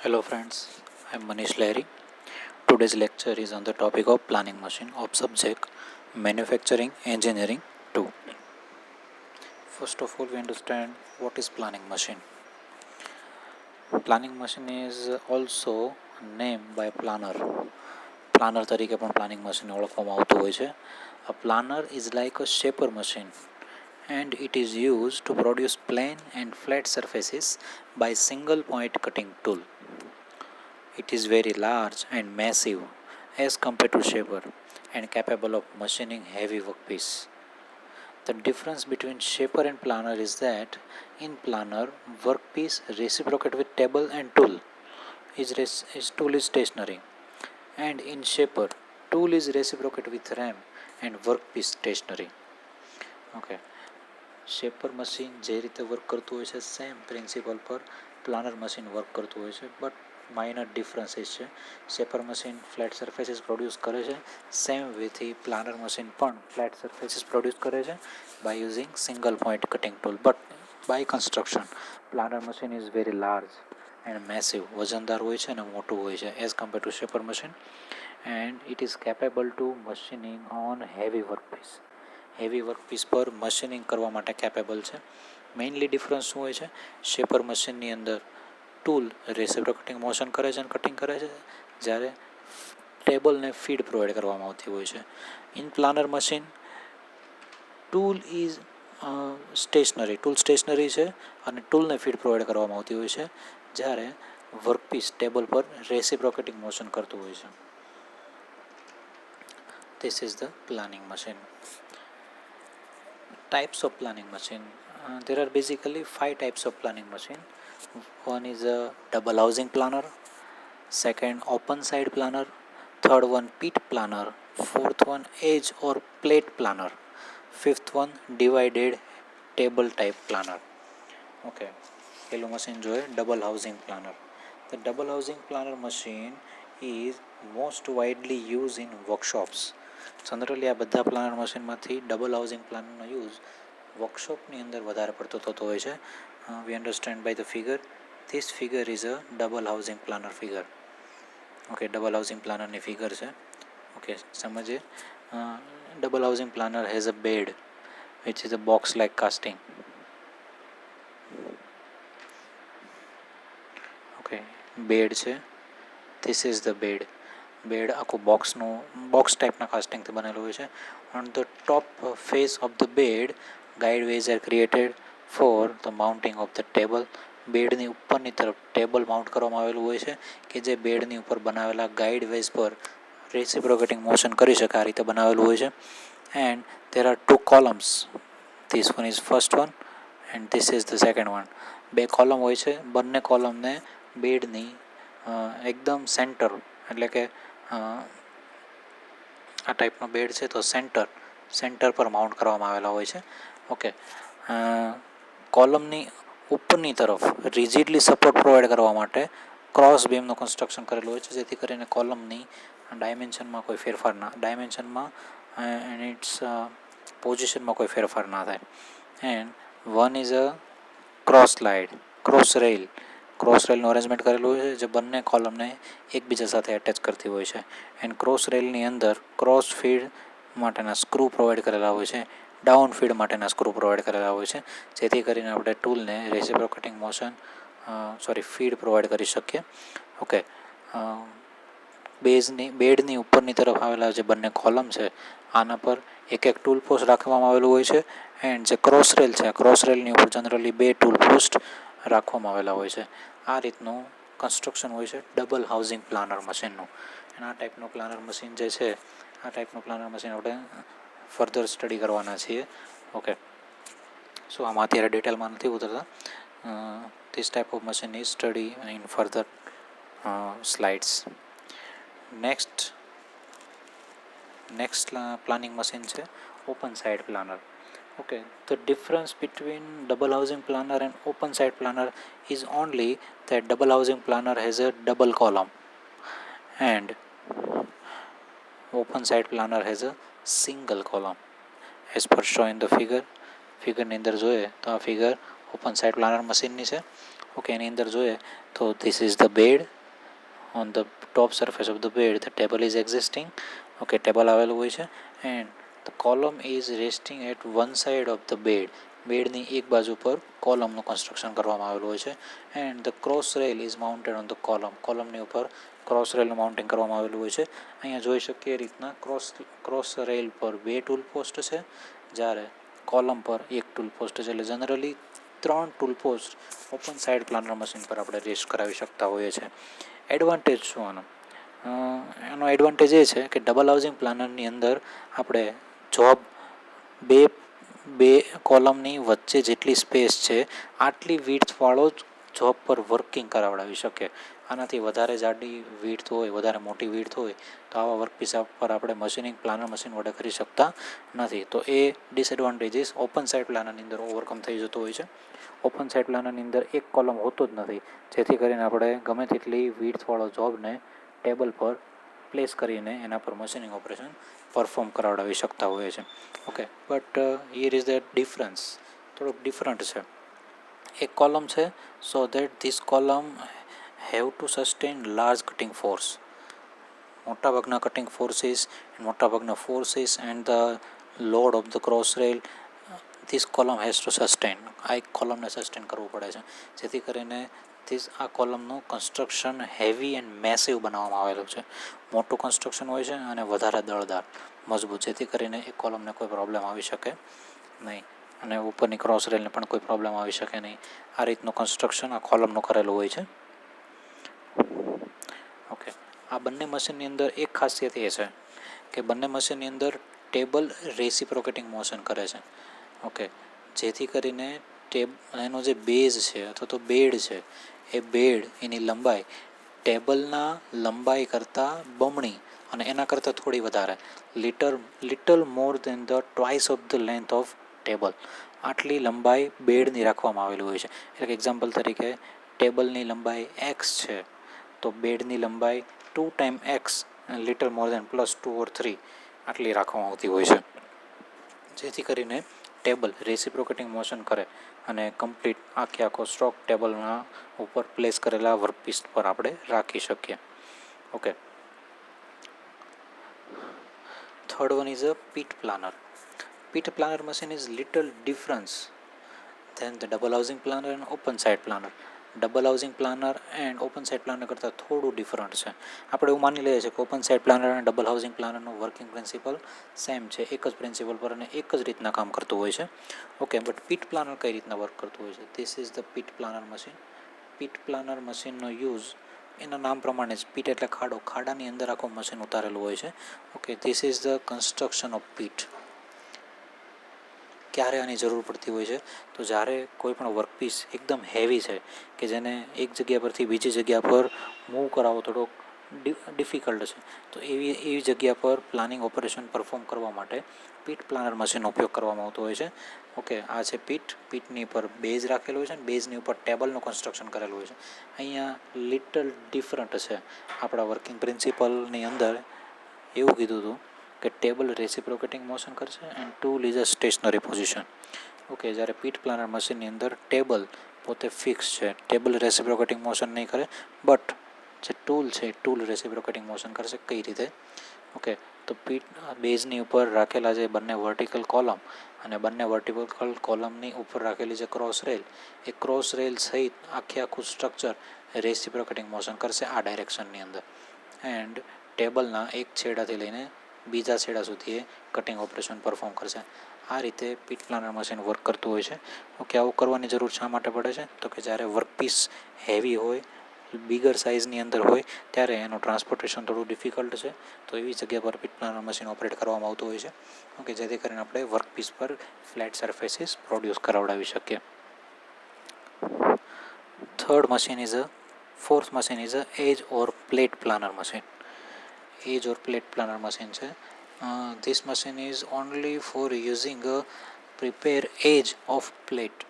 Hello friends, I am Manish Lahiri. Today's lecture is on the topic of planning machine of subject Manufacturing Engineering 2. First of all, we understand what is planning machine. Planning machine is also named by planner. Planner તરીકે પણ planning machine ઓળખવામાં આવતું હોય છે. A planner is like a shaper machine and it is used to produce plain and flat surfaces by single point cutting tool. It is very large and massive as compared to shaper and capable of machining heavy workpiece. The difference between shaper and planner is that in planner, workpiece reciprocate with table and tool. Tool is stationary, and in shaper, tool is reciprocate with ram and workpiece stationary. Okay. Shaper machine જે રીતે work કરતું હોય છે same principle પર planer machine work કરતું હોય છે but minor differences છે. Shaper machine flat surfaces produce કરે છે, સેમ વેથી પ્લાનર મશીન પણ ફ્લેટ સરફેસીસ પ્રોડ્યુસ કરે છે by using single point cutting tool. But by construction planer machine is very large and massive, વજનદાર હોય છે અને મોટું હોય છે as compare to shaper machine, and it is capable to machining on heavy workpiece. Heavy workpiece પર machining કરવા માટે કેપેબલ છે. મેઇનલી ડિફરન્સ શું હોય છે? શેપર મશીનની અંદર ટૂલ રેસિપ્રોકેટિંગ મોશન કરે છે અને કટિંગ કરે છે, જ્યારે ટેબલને ફીડ પ્રોવાઈડ કરવામાં આવતી હોય છે. In planer machine tool is stationary છે અને ટૂલને ફીડ પ્રોવાઈડ કરવામાં આવતી હોય છે, જ્યારે વર્કપીસ ટેબલ પર રેસિપ્રોકેટિંગ મોશન કરતું હોય છે. This is the planning machine. Types of planning machine. There are basically 5 types of planning machine. One is a double housing planner, second open side planner, third one pit planner, fourth one edge or plate planner, fifth one divided table type planner. Okay, પેલું machine જોઈએ double housing planer. The double housing planner machine is most widely used in workshops. Generally આ બધા planer મશીનમાંથી double housing પ્લાનરનો use વર્કશોપની અંદર વધારે પડતો થતો હોય છે. We understand by the figure. This figure is a double housing planer figure. Okay, double housing પ્લાનરની ફિગર છે. ઓકે, સમજીએ. Double housing planer has a bed which is a box like casting. Okay, bed છે. This is the bed. Bed આખું box ટાઈપના કાસ્ટિંગથી બનેલું હોય છે. On the top face of the bed guideways are created for the mounting of the table. બેડની ઉપરની તરફ ટેબલ માઉન્ટ કરવામાં આવેલું હોય છે કે જે બેડની ઉપર બનાવેલા ગાઈડવેઝ પર રેસિપ્રોકેટિંગ મોશન કરી શકે આ રીતે બનાવેલું હોય છે. And there are 2 columns. This one is first one and this is the second one. 2 column હોય છે. બંને કોલમને બેડની એકદમ સેન્ટર, એટલે કે આ ટાઈપનો બેડ છે તો સેન્ટર પર માઉન્ટ કરવામાં આવેલા હોય છે. ઓકે, કોલમની ઉપરની તરફ રિજિડલી સપોર્ટ પ્રોવાઈડ કરવા માટે ક્રોસ બીમનું કન્સ્ટ્રક્શન કરેલું હોય છે, જેથી કરીને કોલમની ડાયમેન્શનમાં કોઈ ફેરફાર એન્ડ ઇટ્સ પોઝિશનમાં કોઈ ફેરફાર ના થાય. And one is a cross રેલનું અરેન્જમેન્ટ કરેલું હોય છે જે બંને કોલમને એકબીજા સાથે એટેચ કરતી હોય છે. એન્ડ ક્રોસ રેલની અંદર ક્રોસ ફીડ માટેના સ્ક્રૂ પ્રોવાઈડ કરેલા હોય છે, ડાઉન ફીડ માટેના સ્ક્રૂ પ્રોવાઈડ કરેલા હોય છે, જેથી કરીને આપણે ટૂલને રેસિપ્રોકેટિંગ ફીડ પ્રોવાઈડ કરી શકીએ. ઓકે, બેડની ઉપરની તરફ આવેલા જે બંને કોલમ છે આના પર એક ટૂલ પોસ્ટ રાખવામાં આવેલું હોય છે. એન્ડ જે ક્રોસ રેલ છે, ક્રોસ રેલની ઉપર જનરલી 2 ટૂલ પોસ્ટ રાખવામાં આવેલા હોય છે. આ રીતનું કન્સ્ટ્રક્શન હોય છે ડબલ હાઉસિંગ પ્લાનર મશીનનું. અને આ ટાઈપનું પ્લાનર મશીન જે છે, આ ટાઈપનું પ્લાનર મશીન આપણે ફર્ધર સ્ટડી કરવાના છીએ. ઓકે, સો આમાં અત્યારે ડિટેલમાં નથી ઉતરતા. This type of machine is study in further slides. Next planning machine છે open side planer. Okay, the difference between double housing planner and open side planner is only that double housing planner has a double column and open side planner has a single column. As per shown in the ફિગરની અંદર જોઈએ તો આ figure open side planar મશીનની છે. Okay, એની અંદર જોઈએ તો this is the bed on the top surface of the bed the table is existing. Okay, table આવેલું હોય છે and the column is resting at one side of the bed. બેડની એક બાજુ પર કોલમનું કન્સ્ટ્રક્શન કરવામાં આવેલું હોય છે and the cross rail is mounted on the column. કોલમની ઉપર ક્રોસ રેલનું માઉન્ટિંગ કરવામાં આવેલું હોય છે. અહીંયા જોઈ શકીએ એ રીતના ક્રોસ રેલ પર 2 ટૂલ પોસ્ટ છે, જ્યારે કોલમ પર 1 ટૂલ પોસ્ટ છે. એટલે generally 3 tool post open side planer machine પર આપણે રેસ્ટ કરાવી શકતા હોઈએ છીએ. એડવાન્ટેજ શું આનો? એનો એડવાન્ટેજ એ છે કે ડબલ હાઉસિંગ પ્લાનરની અંદર આપણે જોબ બે કોલમની વચ્ચે જેટલી સ્પેસ છે આટલી વિડ્થવાળો જ જોબ પર વર્કિંગ કરાવડાવી શકે. આનાથી વધારે જાડી વિડ્થ હોય, વધારે મોટી વિડ્થ હોય તો આવા વર્કપીસ પર આપણે મશીનિંગ પ્લાનર મશીન વડે કરી શકતા નથી. તો એ ડિસએડવાન્ટેજીસ ઓપન સાઇડ પ્લાનરની અંદર ઓવરકમ થઈ જતો હોય છે. ઓપન સાઇડ પ્લાનરની અંદર એક કોલમ હોતો જ નથી, જેથી કરીને આપણે ગમે તેટલી વિડ્થવાળો જોબને ટેબલ પર પ્લેસ કરીને એના પર મશીનિંગ ઓપરેશન પરફોર્મ કરાવડાવી શકતા હોઈએ છીએ. Okay, but here is the difference, થોડુંક ડિફરન્ટ છે. એક કોલમ છે so that this column have to sustain large cutting force. મોટાભાગના cutting forces and the load of the cross rail this column has to sustain. આ એક કોલમને sustain કરવું પડે છે, જેથી કરીને આ કોલમનું કન્સ્ટ્રક્શન હેવી એન્ડ મેસિવ બનાવવામાં આવેલું છે. મોટું કન્સ્ટ્રક્શન હોય છે અને વધારે દળદાર, મજબૂત, જેથી કરીને એ કોલમને કોઈ પ્રોબ્લેમ આવી શકે નહીં અને ઉપરની ક્રોસ રેલને પણ કોઈ પ્રોબ્લેમ આવી શકે નહીં. આ રીતનું કન્સ્ટ્રક્શન આ કોલમનું કરેલું હોય છે. ઓકે, આ બંને મશીનની અંદર એક ખાસિયત એ છે કે બંને મશીનની અંદર ટેબલ રેસિપ્રોકેટિંગ મોશન કરે છે. ઓકે, જેથી કરીને એનો જે બેઝ છે અથવા તો બેડ છે, એ બેડ એની લંબાઈ ટેબલના લંબાઈ કરતાં બમણી અને એના કરતાં થોડી વધારે, little more than the twice of the length of table, આટલી લંબાઈ બેડની રાખવામાં આવેલી હોય છે. એટલે કે એક્ઝામ્પલ તરીકે ટેબલની લંબાઈ એક્સ છે તો બેડની લંબાઈ 2 time X, little more than +2 or 3 આટલી રાખવામાં આવતી હોય છે, જેથી કરીને ટેબલ રેસિપ્રોકેટિંગ મોશન કરે અને કમ્પ્લીટ આખો સ્ટ્રોક ટેબલના ઉપર પ્લેસ કરેલા વર્કપીસ પર આપણે રાખી શકીએ. Okay, third one is a pit planer. Pit planer machine is little difference than the double housing planer and open side planer. Double housing planer and open side planer કરતાં થોડું different છે. આપણે એવું માની લઈએ છીએ કે ઓપન સાઇડ પ્લાનર અને ડબલ હાઉસિંગ પ્લાનરનું વર્કિંગ પ્રિન્સિપલ સેમ છે, એક જ પ્રિન્સિપલ પર અને એક જ રીતના કામ કરતું હોય છે. ઓકે, બટ પીટ પ્લાનર કઈ રીતના વર્ક કરતું હોય છે? This is the pit planer machine. Pit planer મશીનનો યુઝ એના નામ પ્રમાણે જ, પીટ એટલે ખાડો, ખાડાની અંદર આખું મશીન ઉતારેલું હોય છે. Okay, this is the construction of pit. ક્યારે આની જરૂર પડતી હોય છે? તો જ્યારે કોઈ પણ વર્કપીસ એકદમ હેવી છે કે જેને એક જગ્યા પરથી બીજી જગ્યા પર મૂવ કરાવવો થોડોક ડિફિકલ્ટ છે, તો એવી જગ્યા પર પ્લાનિંગ ઓપરેશન પરફોર્મ કરવા માટે પીટ પ્લાનર મશીનનો ઉપયોગ કરવામાં આવતો હોય છે. ઓકે, આ છે પીટની ઉપર બેઝ રાખેલો હોય છે અને બેઝની ઉપર ટેબલનું કન્સ્ટ્રક્શન કરેલું હોય છે. અહીંયા લિટલ ડિફરન્ટ છે. આપણા વર્કિંગ પ્રિન્સિપલની અંદર એવું કીધું હતું કે ટેબલ રેસિપ્રોકેટિંગ મોશન કરશે and tool is a stationary position. Okay, જ્યારે પીટ પ્લાનર મશીનની અંદર ટેબલ પોતે ફિક્સ છે, ટેબલ રેસિપ્રોકેટિંગ મોશન નહીં કરે, બટ જે ટૂલ છે એ ટૂલ રેસિપ્રોકેટિંગ મોશન કરશે. કઈ રીતે? ઓકે, તો પીટ બેઝની ઉપર રાખેલા જે બંને વર્ટિકલ કોલમ અને બંને વર્ટિકલ કોલમની ઉપર રાખેલી જે ક્રોસ રેલ, એ ક્રોસ રેલ સહિત આખું સ્ટ્રક્ચર રેસિપ્રોકેટિંગ મોશન કરશે આ ડાયરેક્શનની અંદર એન્ડ ટેબલના એક છેડાથી લઈને બીજા છેડા સુધી એ કટિંગ ઓપરેશન પરફોર્મ કરશે. આ રીતે પીટ પ્લાનર મશીન વર્ક કરતું હોય છે. ઓકે, આવું કરવાની જરૂર શા માટે પડે છે? તો કે જ્યારે વર્કપીસ હેવી હોય, બિગર સાઇઝની અંદર હોય, ત્યારે એનું ટ્રાન્સપોર્ટેશન થોડું ડિફિકલ્ટ છે, તો એવી જગ્યા પર પીટ પ્લાનર મશીન ઓપરેટ કરવામાં આવતું હોય છે. ઓકે, જેથી કરીને આપણે વર્કપીસ પર ફ્લેટ સરફેસીસ પ્રોડ્યુસ કરાવડાવી શકીએ. Fourth machine is a edge or plate planer machine. Edge or plate planer machine છે. This machine is only for using prepare edge of plate.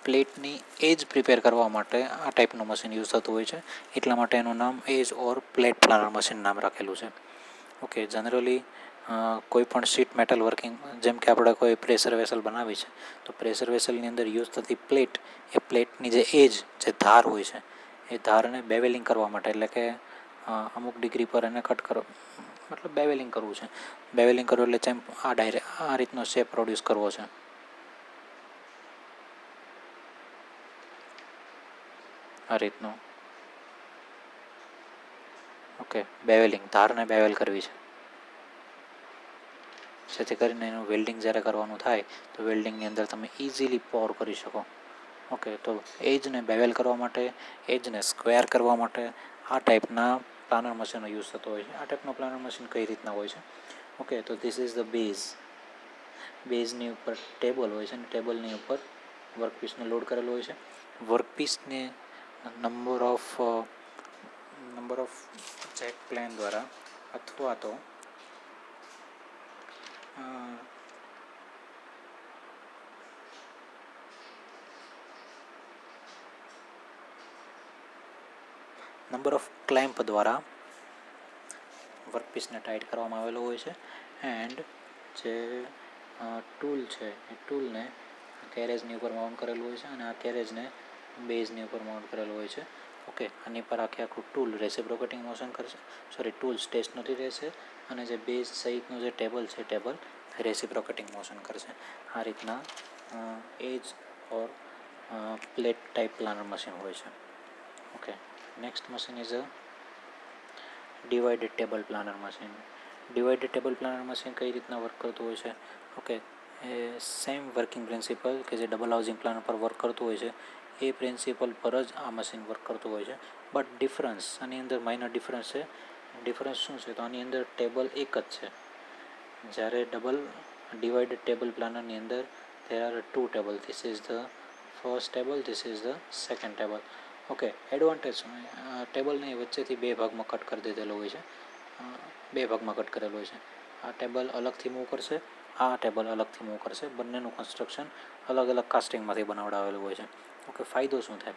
પ્લેટની એજ પ્રિપેર કરવા માટે આ ટાઈપનું મશીન યુઝ થતું હોય છે, એટલા માટે એનું નામ એજ ઓર પ્લેટ પ્લાનર મશીન નામ રાખેલું છે. ઓકે, જનરલી કોઈ પણ શીટ મેટલ વર્કિંગ, જેમ કે આપણે કોઈ પ્રેશર વેસલ બનાવી છે તો પ્રેશર વેસલની અંદર યુઝ થતી પ્લેટ, એ પ્લેટની જે એજ, જે ધાર હોય છે, એ ધારને બેવેલિંગ કરવા માટે, એટલે કે અમુક ડિગ્રી પર એને કટ કરો, મતલબ બેવેલિંગ કરવું છે. બેવેલિંગ કરવું એટલે જેમ આ રીતનો શેપ પ્રોડ્યુસ કરવો છે. આ રીતનું. ઓકે, બેવેલિંગ, ધારને બેવેલ કરવી છે, જેથી કરીને એનું વેલ્ડિંગ જ્યારે કરવાનું થાય તો વેલ્ડિંગની અંદર તમે ઇઝીલી પોર કરી શકો. ઓકે, તો એજને બેવેલ કરવા માટે, એજને સ્ક્વેર કરવા માટે આ ટાઈપના પ્લાનર મશીનનો યુઝ થતો હોય છે. આ ટાઈપનો પ્લાનર મશીન કઈ રીતના હોય છે? ઓકે, તો ધીસ ઇઝ ધ બેઝ. બેઝની ઉપર ટેબલ હોય છે અને ટેબલની ઉપર વર્કપીસને લોડ કરેલો હોય છે. વર્કપીસને નંબર ઓફ જેટ પ્લેન દ્વારા અથવા તો નંબર ઓફ ક્લેમ્પ દ્વારા વર્કપીસને ટાઈટ કરવામાં આવેલો હોય છે. એન્ડ જે ટૂલ છે એ ટૂલને કેરેજની ઉપર માઉન્ટ કરેલું હોય છે અને આ કેરેજને બેઝની ઉપર માઉન્ટ કરેલું હોય છે. ઓકે, આની પર આખું ટૂલ રેસિપ્રોકેટિંગ મોશન કરશે, ટૂલ સ્ટેશનરી રહેશે અને જે બેઝ સહિતનું જે ટેબલ છે ટેબલ રેસિપ્રોકેટિંગ મોશન કરશે. આ રીતના edge or plate type planer machine હોય છે. Okay, next machine is a divided table planer machine. Divided table planer machine કઈ રીતના વર્ક કરતું હોય છે? Okay, a same working principle કે જે ડબલ હાઉસિંગ પ્લાનર પર વર્ક કરતું હોય છે એ પ્રિન્સિપલ પર જ આ મશીન વર્ક કરતું હોય છે. બટ ડિફરન્સ, આની અંદર માઇનર ડિફરન્સ છે. ડિફરન્સ શું છે? તો આની અંદર ટેબલ એક જ છે. જ્યારે ડિવાઇડેડ ટેબલ પ્લાનરની અંદર there are two table. This is the first table, this is the second table. Okay, advantage ટેબલને વચ્ચેથી બે ભાગમાં કટ કરી દીધેલો હોય છે, બે ભાગમાં કટ કરેલો હોય છે. આ ટેબલ અલગથી મૂવ કરશે, આ ટેબલ અલગથી મૂવ કરશે. બંનેનું કન્સ્ટ્રક્શન અલગ અલગ કાસ્ટિંગમાંથી બનાવડાવેલું હોય છે. ઓકે, ફાયદો શું થાય?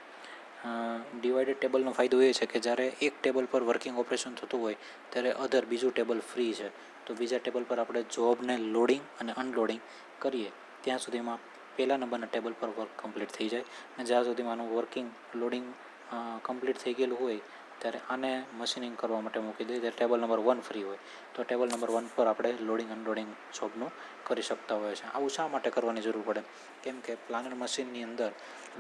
ડિવાઇડેડ ટેબલનો ફાયદો એ છે કે જ્યારે એક ટેબલ પર વર્કિંગ ઓપરેશન થતું હોય ત્યારે બીજું ટેબલ ફ્રી છે, તો બીજા ટેબલ પર આપણે જોબને લોડિંગ અને અનલોડિંગ કરીએ ત્યાં સુધીમાં પહેલા નંબરના ટેબલ પર વર્ક કમ્પ્લીટ થઈ જાય. અને જ્યાં સુધીમાં આનું વર્કિંગ લોડિંગ કમ્પ્લીટ થઈ ગયેલું હોય ત્યારે આને મશીનિંગ કરવા માટે મૂકી દઈએ ત્યારે ટેબલ નંબર 1 ફ્રી હોય, તો ટેબલ નંબર 1 પર આપણે લોડિંગ અનલોડિંગ જોબનું કરી શકતા હોય છે. આવું શા માટે કરવાની જરૂર પડે? કેમ કે પ્લાનર મશીનની અંદર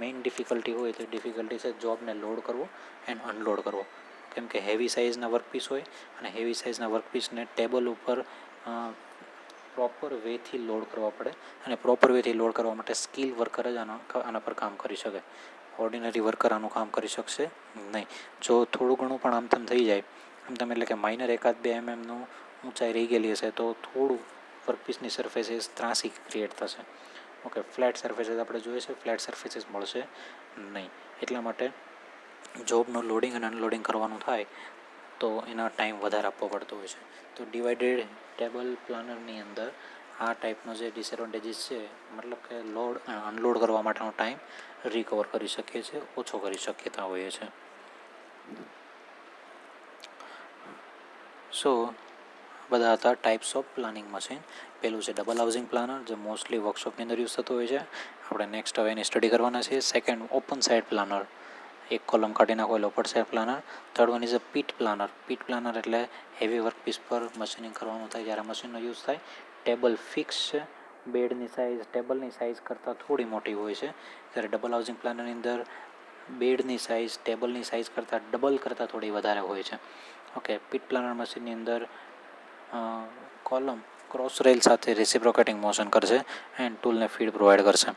મેઇન ડિફિકલ્ટી હોય તો ડિફિકલ્ટી છે જોબને લોડ કરવો એન્ડ અનલોડ કરવો. કેમ કે હેવી સાઇઝના વર્કપીસ હોય અને હેવી સાઇઝના વર્કપીસને ટેબલ ઉપર પ્રોપર વેથી લોડ કરવા પડે અને પ્રોપર વેથી લોડ કરવા માટે સ્કિલ વર્કર જ આના પર કામ કરી શકે. ઓર્ડિનરી વર્કર આનું કામ કરી શકશે નહીં. જો થોડું ઘણું પણ આમ તેમ થઈ જાય, આમ તેમ એટલે કે માઇનર 1-2 mm ઊંચાઈ રહી ગયેલી હશે તો થોડું વર્કપીસની સરફેસીસ ત્રાસી ક્રિએટ થશે. ઓકે, ફ્લેટ સરફેસીસ આપણે જોઈએ છે, ફ્લેટ સરફેસીસ મળશે નહીં. એટલા માટે જોબનું લોડિંગ અને અનલોડિંગ કરવાનું થાય તો એના ટાઈમ વધારે આપવો પડતો હોય છે. તો ડિવાઇડેડ ટેબલ પ્લાનરની અંદર આ ટાઈપનો જે ડિસએડવાન્ટેજીસ છે, મતલબ કે લોડ અનલોડ કરવા માટેનો ટાઈમ રિકવર કરી શકીએ છીએ, ઓછો કરી શકતા હોઈએ છીએ. સો બધા હતા ટાઈપ્સ ઓફ પ્લાનિંગ મશીન. પહેલું છે ડબલ હાઉસિંગ પ્લાનર, જે મોસ્ટલી વર્કશોપની અંદર યુઝ થતું હોય છે. આપણે નેક્સ્ટ હવે એની સ્ટડી કરવાના છીએ. સેકન્ડ, ઓપન સાઇડ પ્લાનર, એક કોલમ કાઢી નાખેલો open side planer. Third one is a pit planer. Pit planer એટલે હેવી વર્કપીસ પર મશીનિંગ કરવાનું થાય જ્યારે મશીનનો યુઝ થાય. ટેબલ ફિક્સ છે, બેડની સાઇઝ ટેબલની સાઇઝ કરતાં થોડી મોટી હોય છે, જ્યારે ડબલ હાઉસિંગ પ્લાનરની અંદર બેડની સાઇઝ ટેબલની સાઇઝ કરતાં ડબલ કરતાં થોડી વધારે હોય છે. ઓકે, પીટ પ્લાનર મશીનની અંદર કોલમ ક્રોસ રેલ સાથે રેસિપ્રોકેટિંગ મોશન કરશે એન્ડ ટૂલને ફીડ પ્રોવાઈડ કરશે.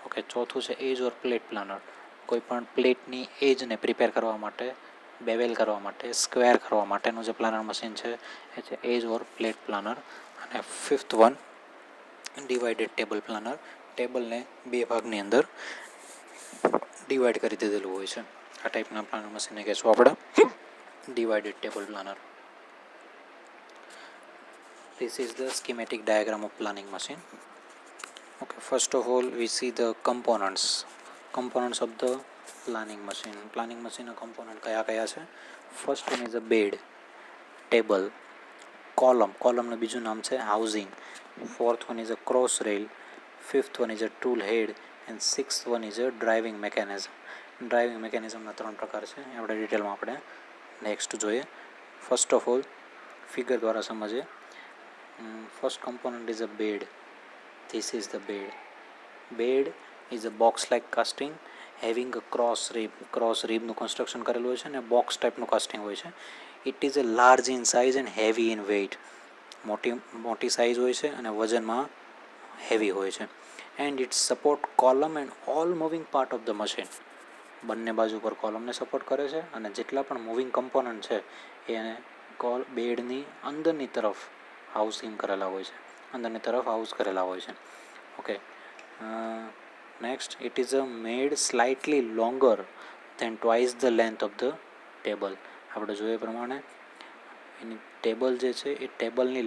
ઓકે, ચોથું છે એજ ઓર પ્લેટ પ્લાનર. કોઈ પણ પ્લેટની એજને પ્રિપેર કરવા માટે, બેવેલ કરવા માટે, સ્ક્વેર કરવા માટેનું જે પ્લાનર મશીન છે એ છે એજ ઓર પ્લેટ પ્લાનર. અને fifth one, divided table planer. ટેબલને બે ભાગની અંદર ડિવાઈડ કરી દીધેલું હોય છે. આ ટાઈપના પ્લાનર મશીનને કહેશું આપણે divided table planer. This is the schematic diagram of planning machine. Okay, first of all we see the components of the planning machine. Planning machine ના component કયા છે? First one is a bed, table, column નું બીજું નામ છે housing. Fourth one is a cross rail. Fifth one is a tool head and sixth one is a driving mechanism. Driving મિકેનિઝમના 3 પ્રકાર છે, આપણે ડિટેલમાં નેક્સ્ટ જોઈએ. ફર્સ્ટ ઓફ ઓલ ફિગર દ્વારા સમજીએ. First component is a bed. This is the bed. Bed is a box like casting having a cross રીબનું construction કરેલું હોય છે અને બોક્સ ટાઈપનું કાસ્ટિંગ હોય છે. It is a large in size and heavy in weight. મોટી size હોય છે અને વજનમાં હેવી હોય છે. And it support column and all moving part of the machine. બંને બાજુ પર કોલમને સપોર્ટ કરે છે અને જેટલા પણ મૂવિંગ કમ્પોનન્ટ છે એને બેડની અંદરની તરફ હાઉસિંગ કરેલા હોય છે, અંદરની તરફ હાઉસ કરેલા હોય છે. Okay, next, it is a made slightly longer than twice the length of the table. આપણે જોઈએ પ્રમાણે એની ટેબલ જે છે એ ટેબલની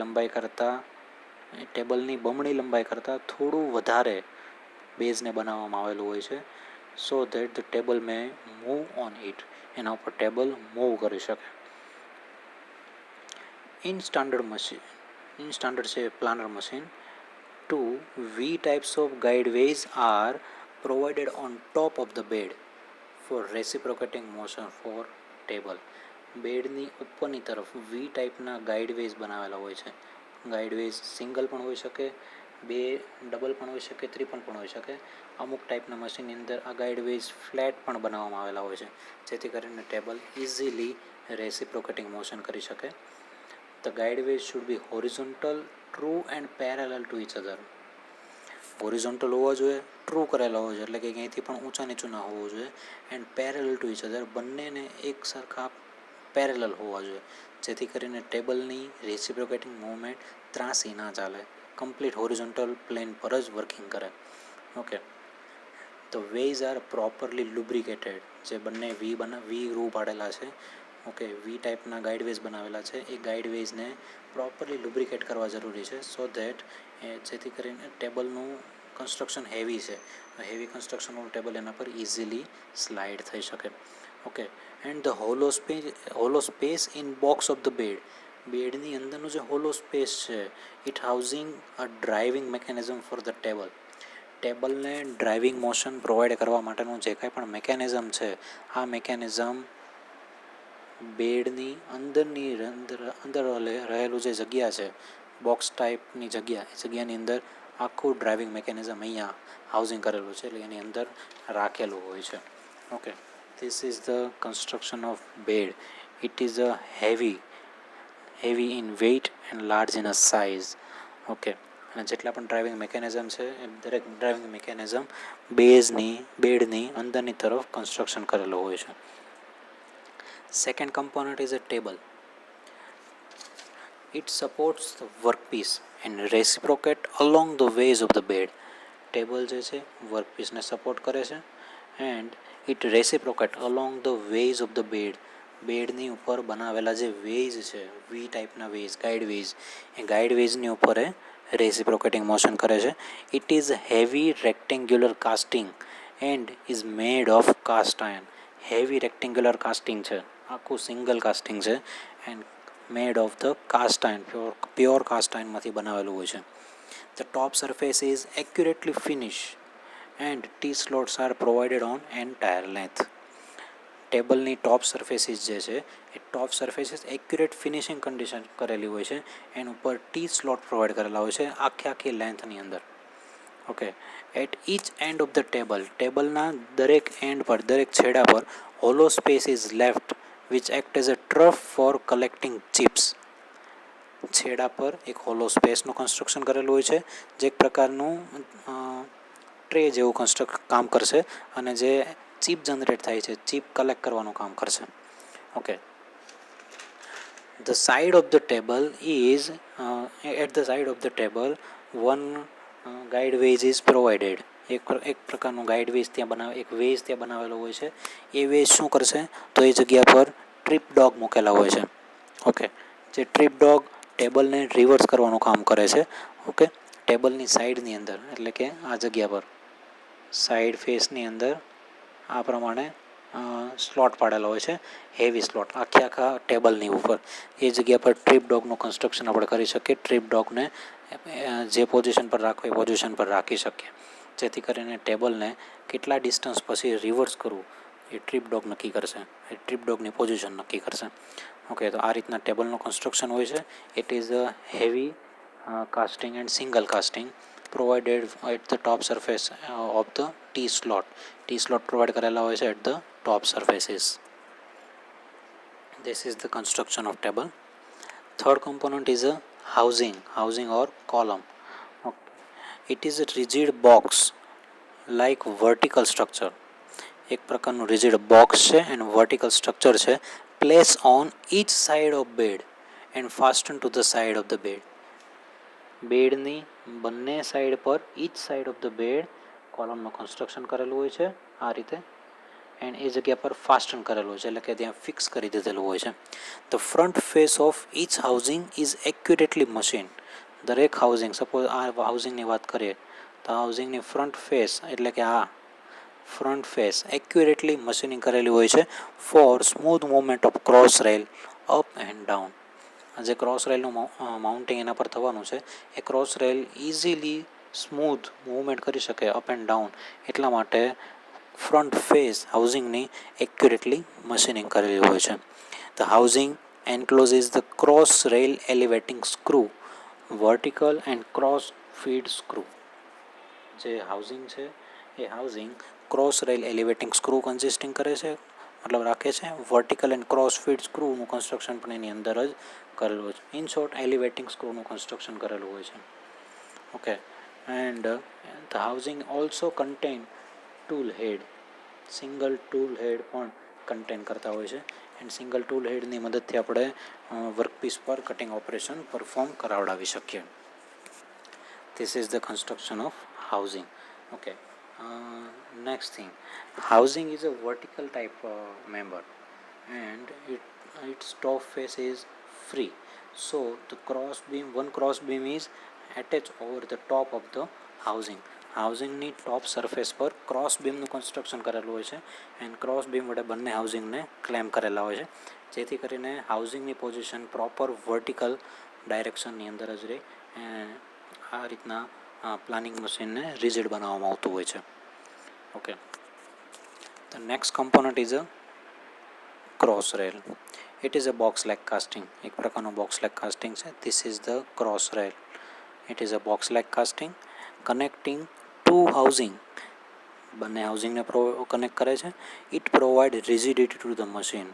બમણી લંબાઈ કરતાં થોડું વધારે બેઝને બનાવવામાં આવેલું હોય છે, so that the table May move on it. એના ઉપર ટેબલ મૂવ કરી શકે. In standard છે planar machine, 2 V types of guideways are provided on top of the bed for reciprocating motion for table. બેડની ઉપરની તરફ V ટાઈપના ગાઈડવેઝ બનાવેલા હોય છે. ગાઈડવેઝ સિંગલ પણ હોઈ શકે, ડબલ પણ હોઈ શકે, ત્રિપલ પણ હોઈ શકે. અમુક ટાઈપના મશીનની અંદર આ ગાઈડવેઝ ફ્લેટ પણ બનાવવામાં આવેલા હોય છે, જેથી કરીને ટેબલ ઇઝીલી રેસિપ્રોકેટિંગ મોશન કરી શકે. The guideways should be horizontal, true and parallel to each other. Horizontal હોવા જોઈએ, ટ્રુ કરેલા હોવા જોઈએ, એટલે કે ક્યાંયથી પણ ઊંચા નીચું ના હોવું જોઈએ. And parallel to each other, બંનેને એક સરખા પેરેલલ હોવા જોઈએ, જેથી કરીને ટેબલની રેસિપ્રોકેટિંગ મૂવમેન્ટ ત્રાસી ના ચાલે, કમ્પ્લીટ હોરિઝોન્ટલ પ્લેન પર જ વર્કિંગ કરે. Okay, the ways are properly lubricated. જે બંને વી ગ્રુવ પાડેલા છે, ઓકે, વી ટાઈપના ગાઈડવેઝ બનાવેલા છે, એ ગાઈડવેઝને પ્રોપરલી લુબ્રિકેટ કરવા જરૂરી છે, સો ધેટ જેથી કરીને ટેબલનું કન્સ્ટ્રક્શન હેવી છે, હેવી કન્સ્ટ્રક્શનનું ટેબલ એના પર ઇઝીલી સ્લાઇડ થઈ શકે. Okay, and the hollow space in box of the bed. બેડની અંદરનું જે હોલો સ્પેસ છે, it housing a driving mechanism for the table. ટેબલને ડ્રાઇવિંગ મોશન પ્રોવાઈડ કરવા માટેનું જે કાંઈ પણ મિકેનિઝમ છે, આ મિકેનિઝમ બેડની અંદર રહેલું જે જગ્યા છે, બોક્સ ટાઈપની જગ્યા, એ જગ્યાની અંદર આખું ડ્રાઇવિંગ મિકેનિઝમ અહીંયા હાઉસિંગ કરેલું છે, એટલે એની અંદર રાખેલું હોય છે. Okay, this is the construction of bed. It is a heavy in weight and large in a size. Okay, અને જેટલા પણ ડ્રાઇવિંગ મિકેનિઝમ છે એ દરેક ડ્રાઇવિંગ મિકેનિઝમ બેડની અંદરની તરફ કન્સ્ટ્રક્શન કરેલું હોય છે. Second component is a table. It supports the workpiece and reciprocate along the ways of the bed. Table જે છે વર્કપીસને સપોર્ટ કરે છે and it reciprocate along the ways of the bed. બેડની ઉપર બનાવેલા જે વેઝ છે, વી ટાઈપના વેઝ, ગાઈડવેઝ, એ ગાઈડવેઝની ઉપર એ રેસિપ્રોકેટિંગ મોશન કરે છે. It is heavy rectangular casting and is made of cast iron. Heavy rectangular casting છે, આખું સિંગલ કાસ્ટિંગ છે, and made of the cast iron, pure cast આયર્નમાંથી બનાવેલું હોય છે. The top surface is accurately finished and T-slots are provided on entire length. ટેબલની ટોપ surfaces જે છે એ ટોપ સરફેસીસ એક્યુરેટ ફિનિશિંગ કન્ડિશન કરેલી હોય છે, એના ઉપર ટી સ્લોટ પ્રોવાઈડ કરેલા હોય છે આખી લેન્થની અંદર. Okay, at each end of the ટેબલના દરેક એન્ડ પર, દરેક છેડા પર hollow space is left which act as a trough for collecting chips. છેડા પર એક હોલો સ્પેસનું કન્સ્ટ્રક્શન કરેલું હોય છે, જે એક પ્રકારનું ટ્રે જેવું કામ કરશે અને જે ચીપ જનરેટ થાય છે, ચીપ કલેક્ટ કરવાનું કામ કરશે. Okay, the side of the table is at the side of the table one guideways is provided. એક પ્રકારનું ગાઈડવેઝ એક વેઝ ત્યાં બનાવેલો હોય છે. એ વેઝ શું કરશે, તો એ જગ્યા પર ટ્રીપ ડોગ મૂકેલા હોય છે. ઓકે, જે ટ્રીપ ડોગ ટેબલને રિવર્સ કરવાનું કામ કરે છે. ઓકે, ટેબલની સાઈડની અંદર, એટલે કે આ જગ્યા પર સાઈડ ફેસની અંદર આ પ્રમાણે સ્લોટ પાડેલો હોય છે, હેવી સ્લોટ આખા ટેબલની ઉપર. એ જગ્યા પર ટ્રીપ ડોગનું કન્સ્ટ્રક્શન આપણે કરી શકીએ. ટ્રીપ ડોગને જે પોઝિશન પર રાખો એ પોઝિશન પર રાખી શકીએ, જેથી કરીને ટેબલને કેટલા ડિસ્ટન્સ પછી રિવર્સ કરવું એ ટ્રીપ ડોગ નક્કી કરશે, એ ટ્રીપ ડોગની પોઝિશન નક્કી કરશે. ઓકે, તો આ રીતના ટેબલનું કન્સ્ટ્રક્શન હોય છે. It is a heavy casting and single casting provided at the top surface of the T-slot. T-slot provide કરેલા હોય છે at the top surfaces. This is the construction of table. Third component is a housing or column. Okay. It is a rigid box like vertical structure. એક પ્રકારનું rigid box છે and vertical structure છે, place on each side of bed and fasten to the side of the bed. બેડની બંને side પર each side of the bed કોલમનું construction કરેલું હોય છે આ રીતે, એન્ડ એ જગ્યા પર ફાસ્ટન કરેલું હોય છે, એટલે કે ત્યાં ફિક્સ કરી દીધેલું હોય છે. The front face of each housing is accurately machine. દરેક હાઉસિંગ, સપોઝ આ હાઉસિંગની વાત કરીએ તો હાઉસિંગની ફ્રન્ટ ફેસ એટલે કે આ ફ્રન્ટ ફેસ એક્યુરેટલી મશીનિંગ કરેલી હોય છે for smooth movement of cross rail up and down. જે ક્રોસ રેલનું માઉન્ટિંગ એના પર થવાનું છે એ cross rail easily smooth movement કરી શકે અપ એન્ડ ડાઉન, એટલા માટે ફ્રન્ટ ફેસ હાઉસિંગની એક્યુરેટલી મશીનિંગ કરેલી હોય છે. The housing encloses the cross rail elevating screw, vertical and cross feed screw. જે હાઉસિંગ છે એ housing cross rail elevating screw consisting કરે છે, મતલબ રાખે છે. વર્ટિકલ એન્ડ ક્રોસ ફીડ સ્ક્રૂનું કન્સ્ટ્રક્શન પણ એની અંદર જ કરેલું હોય છે. ઇન શોર્ટ એલિવેટિંગ સ્ક્રૂનું કન્સ્ટ્રક્શન કરેલું હોય છે. Okay, and the housing also contain tool head. Single tool head પણ કન્ટેન કરતા હોય છે, એન્ડ સિંગલ ટૂલ હેડની મદદથી આપણે વર્કપીસ પર કટિંગ ઓપરેશન પરફોર્મ કરાવડાવી શકીએ. This is the construction of housing. Okay. Next thing, housing is a vertical type member, and its top face is free. So the one cross beam is attached over the top of the housing. હાઉસિંગની top surface પર cross બીમનું construction કરેલું હોય છે, and cross beam વડે બંને હાઉસિંગને claim કરેલા હોય છે, જેથી કરીને હાઉસિંગની પોઝિશન પ્રોપર વર્ટિકલ ડાયરેક્શનની અંદર જ રહે. આ રીતના પ્લાનિંગ મશીનને રિજિડ બનાવવામાં આવતું હોય છે. Okay, the next component is a cross rail. It is a box like casting. એક પ્રકારનું બોક્સ લાઇક કાસ્ટિંગ છે. This is the cross rail. It is a box like casting connecting to housing. બંને હાઉસિંગને connect કરે છે. It provide rigidity to the machine.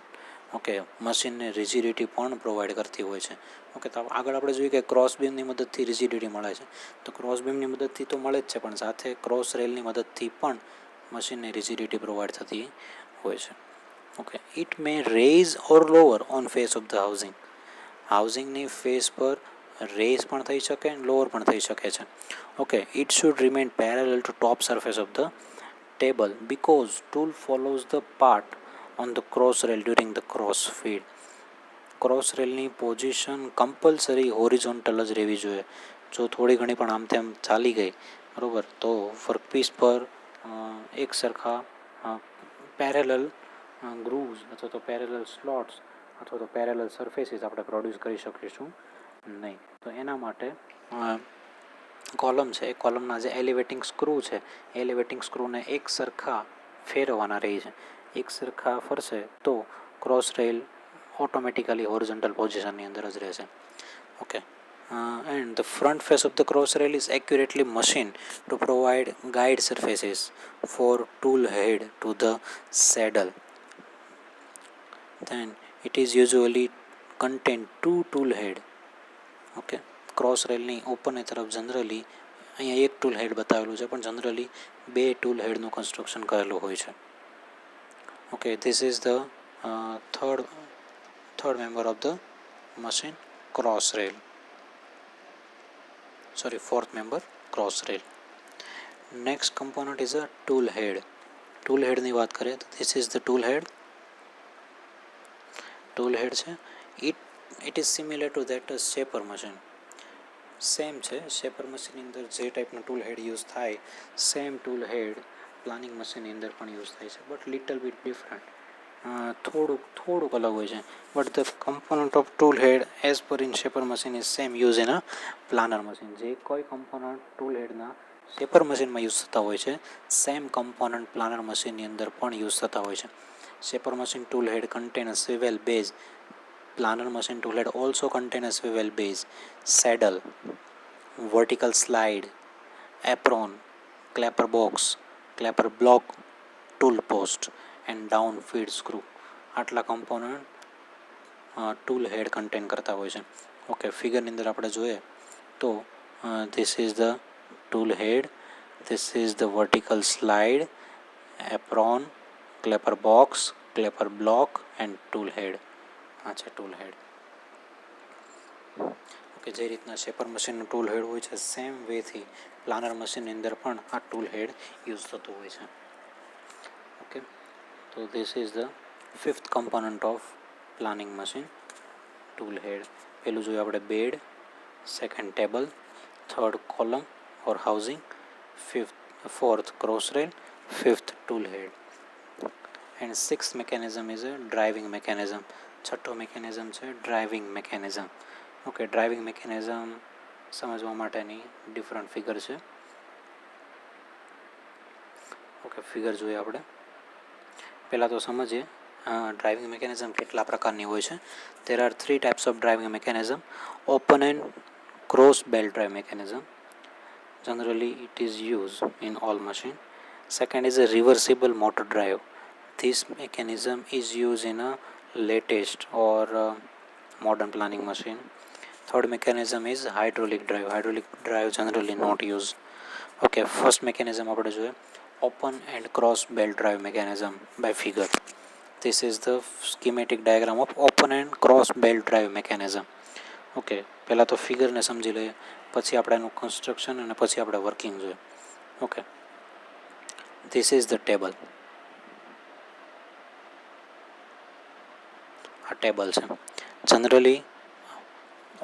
Okay, મશીનને rigidity પણ provide કરતી હોય છે. ઓકે, તો આગળ આપણે જોઈએ કે ક્રોસ બીમની મદદથી રિજિડિટી મળે છે, તો ક્રોસ બીમની મદદથી તો મળે જ છે, પણ સાથે ક્રોસ રેલની મદદથી પણ મશીનને રિજિડિટી પ્રોવાઈડ થતી હોય છે. Okay, it may raise or lower on face of the housing. હાઉસિંગની ફેસ પર રેઝ પણ થઈ શકે અને લોઅર પણ થઈ શકે છે. Okay, it should remain parallel to top surface of the table because tool follows the part on the cross rail during the cross feed. Cross રેલની પોઝિશન કમ્પલસરી હોરિઝોન્ટલ જ રહેવી જોઈએ. જો થોડી ઘણી પણ આમ તેમ ચાલી ગઈ, બરાબર, તો વર્કપીસ પર એક સરખા પેરેલલ ગ્રુવ્સ અથવા તો પેરેલલ સ્લોટ્સ અથવા તો પેરેલલ સરફેસીસ આપણે પ્રોડ્યુસ કરી શકીશું નહીં. તો એના માટે કોલમ છે, એ કોલમના જે એલિવેટિંગ સ્ક્રૂ છે, એલિવેટિંગ સ્ક્રૂને એક સરખા ફેરવવાના રહી છે. એક સરખા ફરશે તો ક્રોસ રેલ ઓટોમેટિકલી હોરિઝોન્ટલ પોઝિશનની અંદર જ રહેશે. Okay, and the front face of the cross rail is accurately machine to provide guide surfaces for tool head to the saddle. then it is usually contain two tool head. Okay, cross રેલની ઉપરની તરફ generally અહીંયા એક tool હેડ બતાવેલું છે, પણ generally બે tool હેડનું construction કરેલું હોય છે. Okay, this is the third member of the machine, cross rail. Fourth member, cross rail. Next component is a tool head. tool head ની વાત કરીએ તો this is the tool head. tool head છે, it is similar to that shaper machine. Same છે, shaper મશીનની અંદર જે ટાઈપનું ટૂલ હેડ યુઝ થાય સેમ ટૂલ હેડ પ્લાનિંગ મશીનની અંદર પણ યુઝ થાય છે, બટ લિટલ બીટ ડિફરન્ટ. થોડુંક અલગ હોય છે, but the component of tool head as per in shaper machine is same use in a planer machine. જે કોઈ કમ્પોનન્ટ ટૂલ હેડના શેપર મશીનમાં યુઝ થતા હોય છે, સેમ કમ્પોનન્ટ પ્લાનર મશીનની અંદર પણ યુઝ થતા હોય છે. Shaper machine tool head content a સ્વિવેલ base Planer machine tool head also contain a swivel base, saddle, vertical slide, apron, clapper box, clapper block, tool post and down feed screw. આટલા component tool head contain કરતા હોય છે. Okay, ફિગરની અંદર આપણે જોઈએ તો this is the tool head, this is the vertical slide, apron, clapper box, clapper block and tool head. આ છે ટૂલ હેડ. ઓકે, જે રીતના શેપર મશીનનું ટૂલ હેડ હોય છે સેમ વેથી પ્લાનર મશીનની અંદર પણ આ ટૂલ હેડ યુઝ થતું હોય છે. ઓકે, તો this is the fifth component of planing machine, tool head. પહેલું જોઈએ આપણે bed, second table, third column or housing, fourth cross rail, fifth tool head and six mechanism is a driving mechanism. છઠ્ઠો mechanism છે driving mechanism. Okay, driving mechanism સમજવા માટેની different figure છે. Okay, figure જોઈએ આપણે. પહેલાં તો સમજીએ ડ્રાઇવિંગ મેકેનિઝમ કેટલા પ્રકારની હોય છે. There are three types of driving mechanism: open and cross belt drive mechanism. Generally it is used in all machine. Second is a reversible motor drive. This mechanism is used in a latest or modern planning machine. Third mechanism is hydraulic drive. Hydraulic drive generally not used. Okay, first mechanism આપણે જોઈએ open and cross belt drive mechanism by figure. This is the schematic diagram of open and cross belt drive mechanism. Okay, પહેલાં તો ફિગરને સમજી લઈએ, પછી આપણે એનું construction અને પછી આપણે વર્કિંગ જોઈએ. Okay, this is the table. આ ટેબલ છે. Generally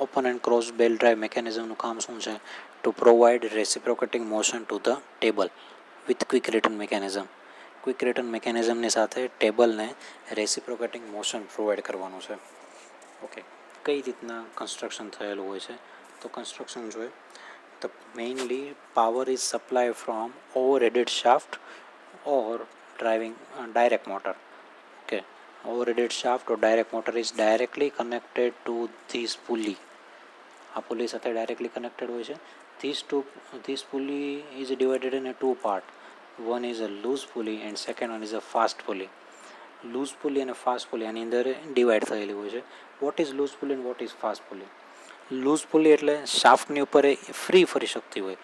open and cross belt drive મેકેનિઝમનું કામ શું છે? To provide reciprocating motion to the table with quick return mechanism. Quick return મેકેનિઝમની સાથે ટેબલને રેસિપ્રોકેટિંગ મોશન પ્રોવાઈડ કરવાનું છે. ઓકે, કઈ રીતના કન્સ્ટ્રક્શન થયેલું હોય છે? તો કન્સ્ટ્રક્શન જોઈએ તો mainly power is supply from overheaded shaft or driving direct motor. Okay, overheaded shaft or direct motor is directly connected to this pulley. આ પુલી સાથે ડાયરેક્ટલી કનેક્ટેડ હોય છે. This pulley is divided in a two part. One is a loose pulley and second one is a fast pulley. Loose pulley અને fast pulley આની અંદર divide થયેલી હોય છે. What is loose pulley and what is fast pulley? Loose pulley એટલે શાફ્ટની ઉપર free ફરી શકતી હોય,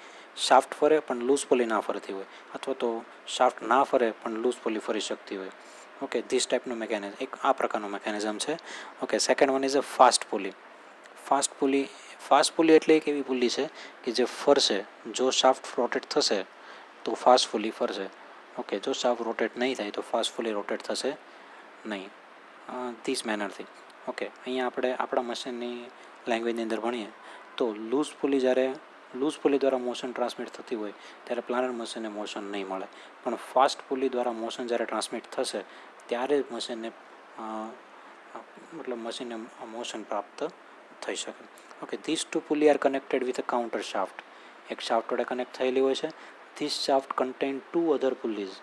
શાફ્ટ ફરે પણ લૂઝ પુલી ના ફરતી હોય, અથવા તો શાફ્ટ ના ફરે પણ લૂઝ પુલી ફરી શકતી હોય. ઓકે, ધીસ ટાઈપનું મેકેનિઝમ, એક આ પ્રકારનું મેકેનિઝમ છે. Okay, second one is a fast pulley. Fast pulley એટલે એક એવી પુલી છે કે જે ફરશે. જો શાફ્ટ રોટેટ થશે તો ફાસ્ટ પુલી ફરશે. ઓકે, જો શાફ્ટ રોટેટ નહીં થાય તો ફાસ્ટ પુલી રોટેટ થશે નહીં. ધીસ મેનરથી. ઓકે, અહીંયા આપણે આપણા મશીનની લેંગ્વેજની અંદર ભણીએ તો લૂઝ પુલી દ્વારા મોશન ટ્રાન્સમિટ થતી હોય ત્યારે પ્લાનર મશીનને મોશન નહીં મળે, પણ ફાસ્ટ પુલી દ્વારા મોશન જ્યારે ટ્રાન્સમિટ થશે ત્યારે મશીનને મોશન પ્રાપ્ત થઈ શકે. Okay, this two pulley are connected with a counter shaft. એક શાફ્ટ વડે કનેક્ટ થયેલી હોય છે. This shaft contain two other pulleys.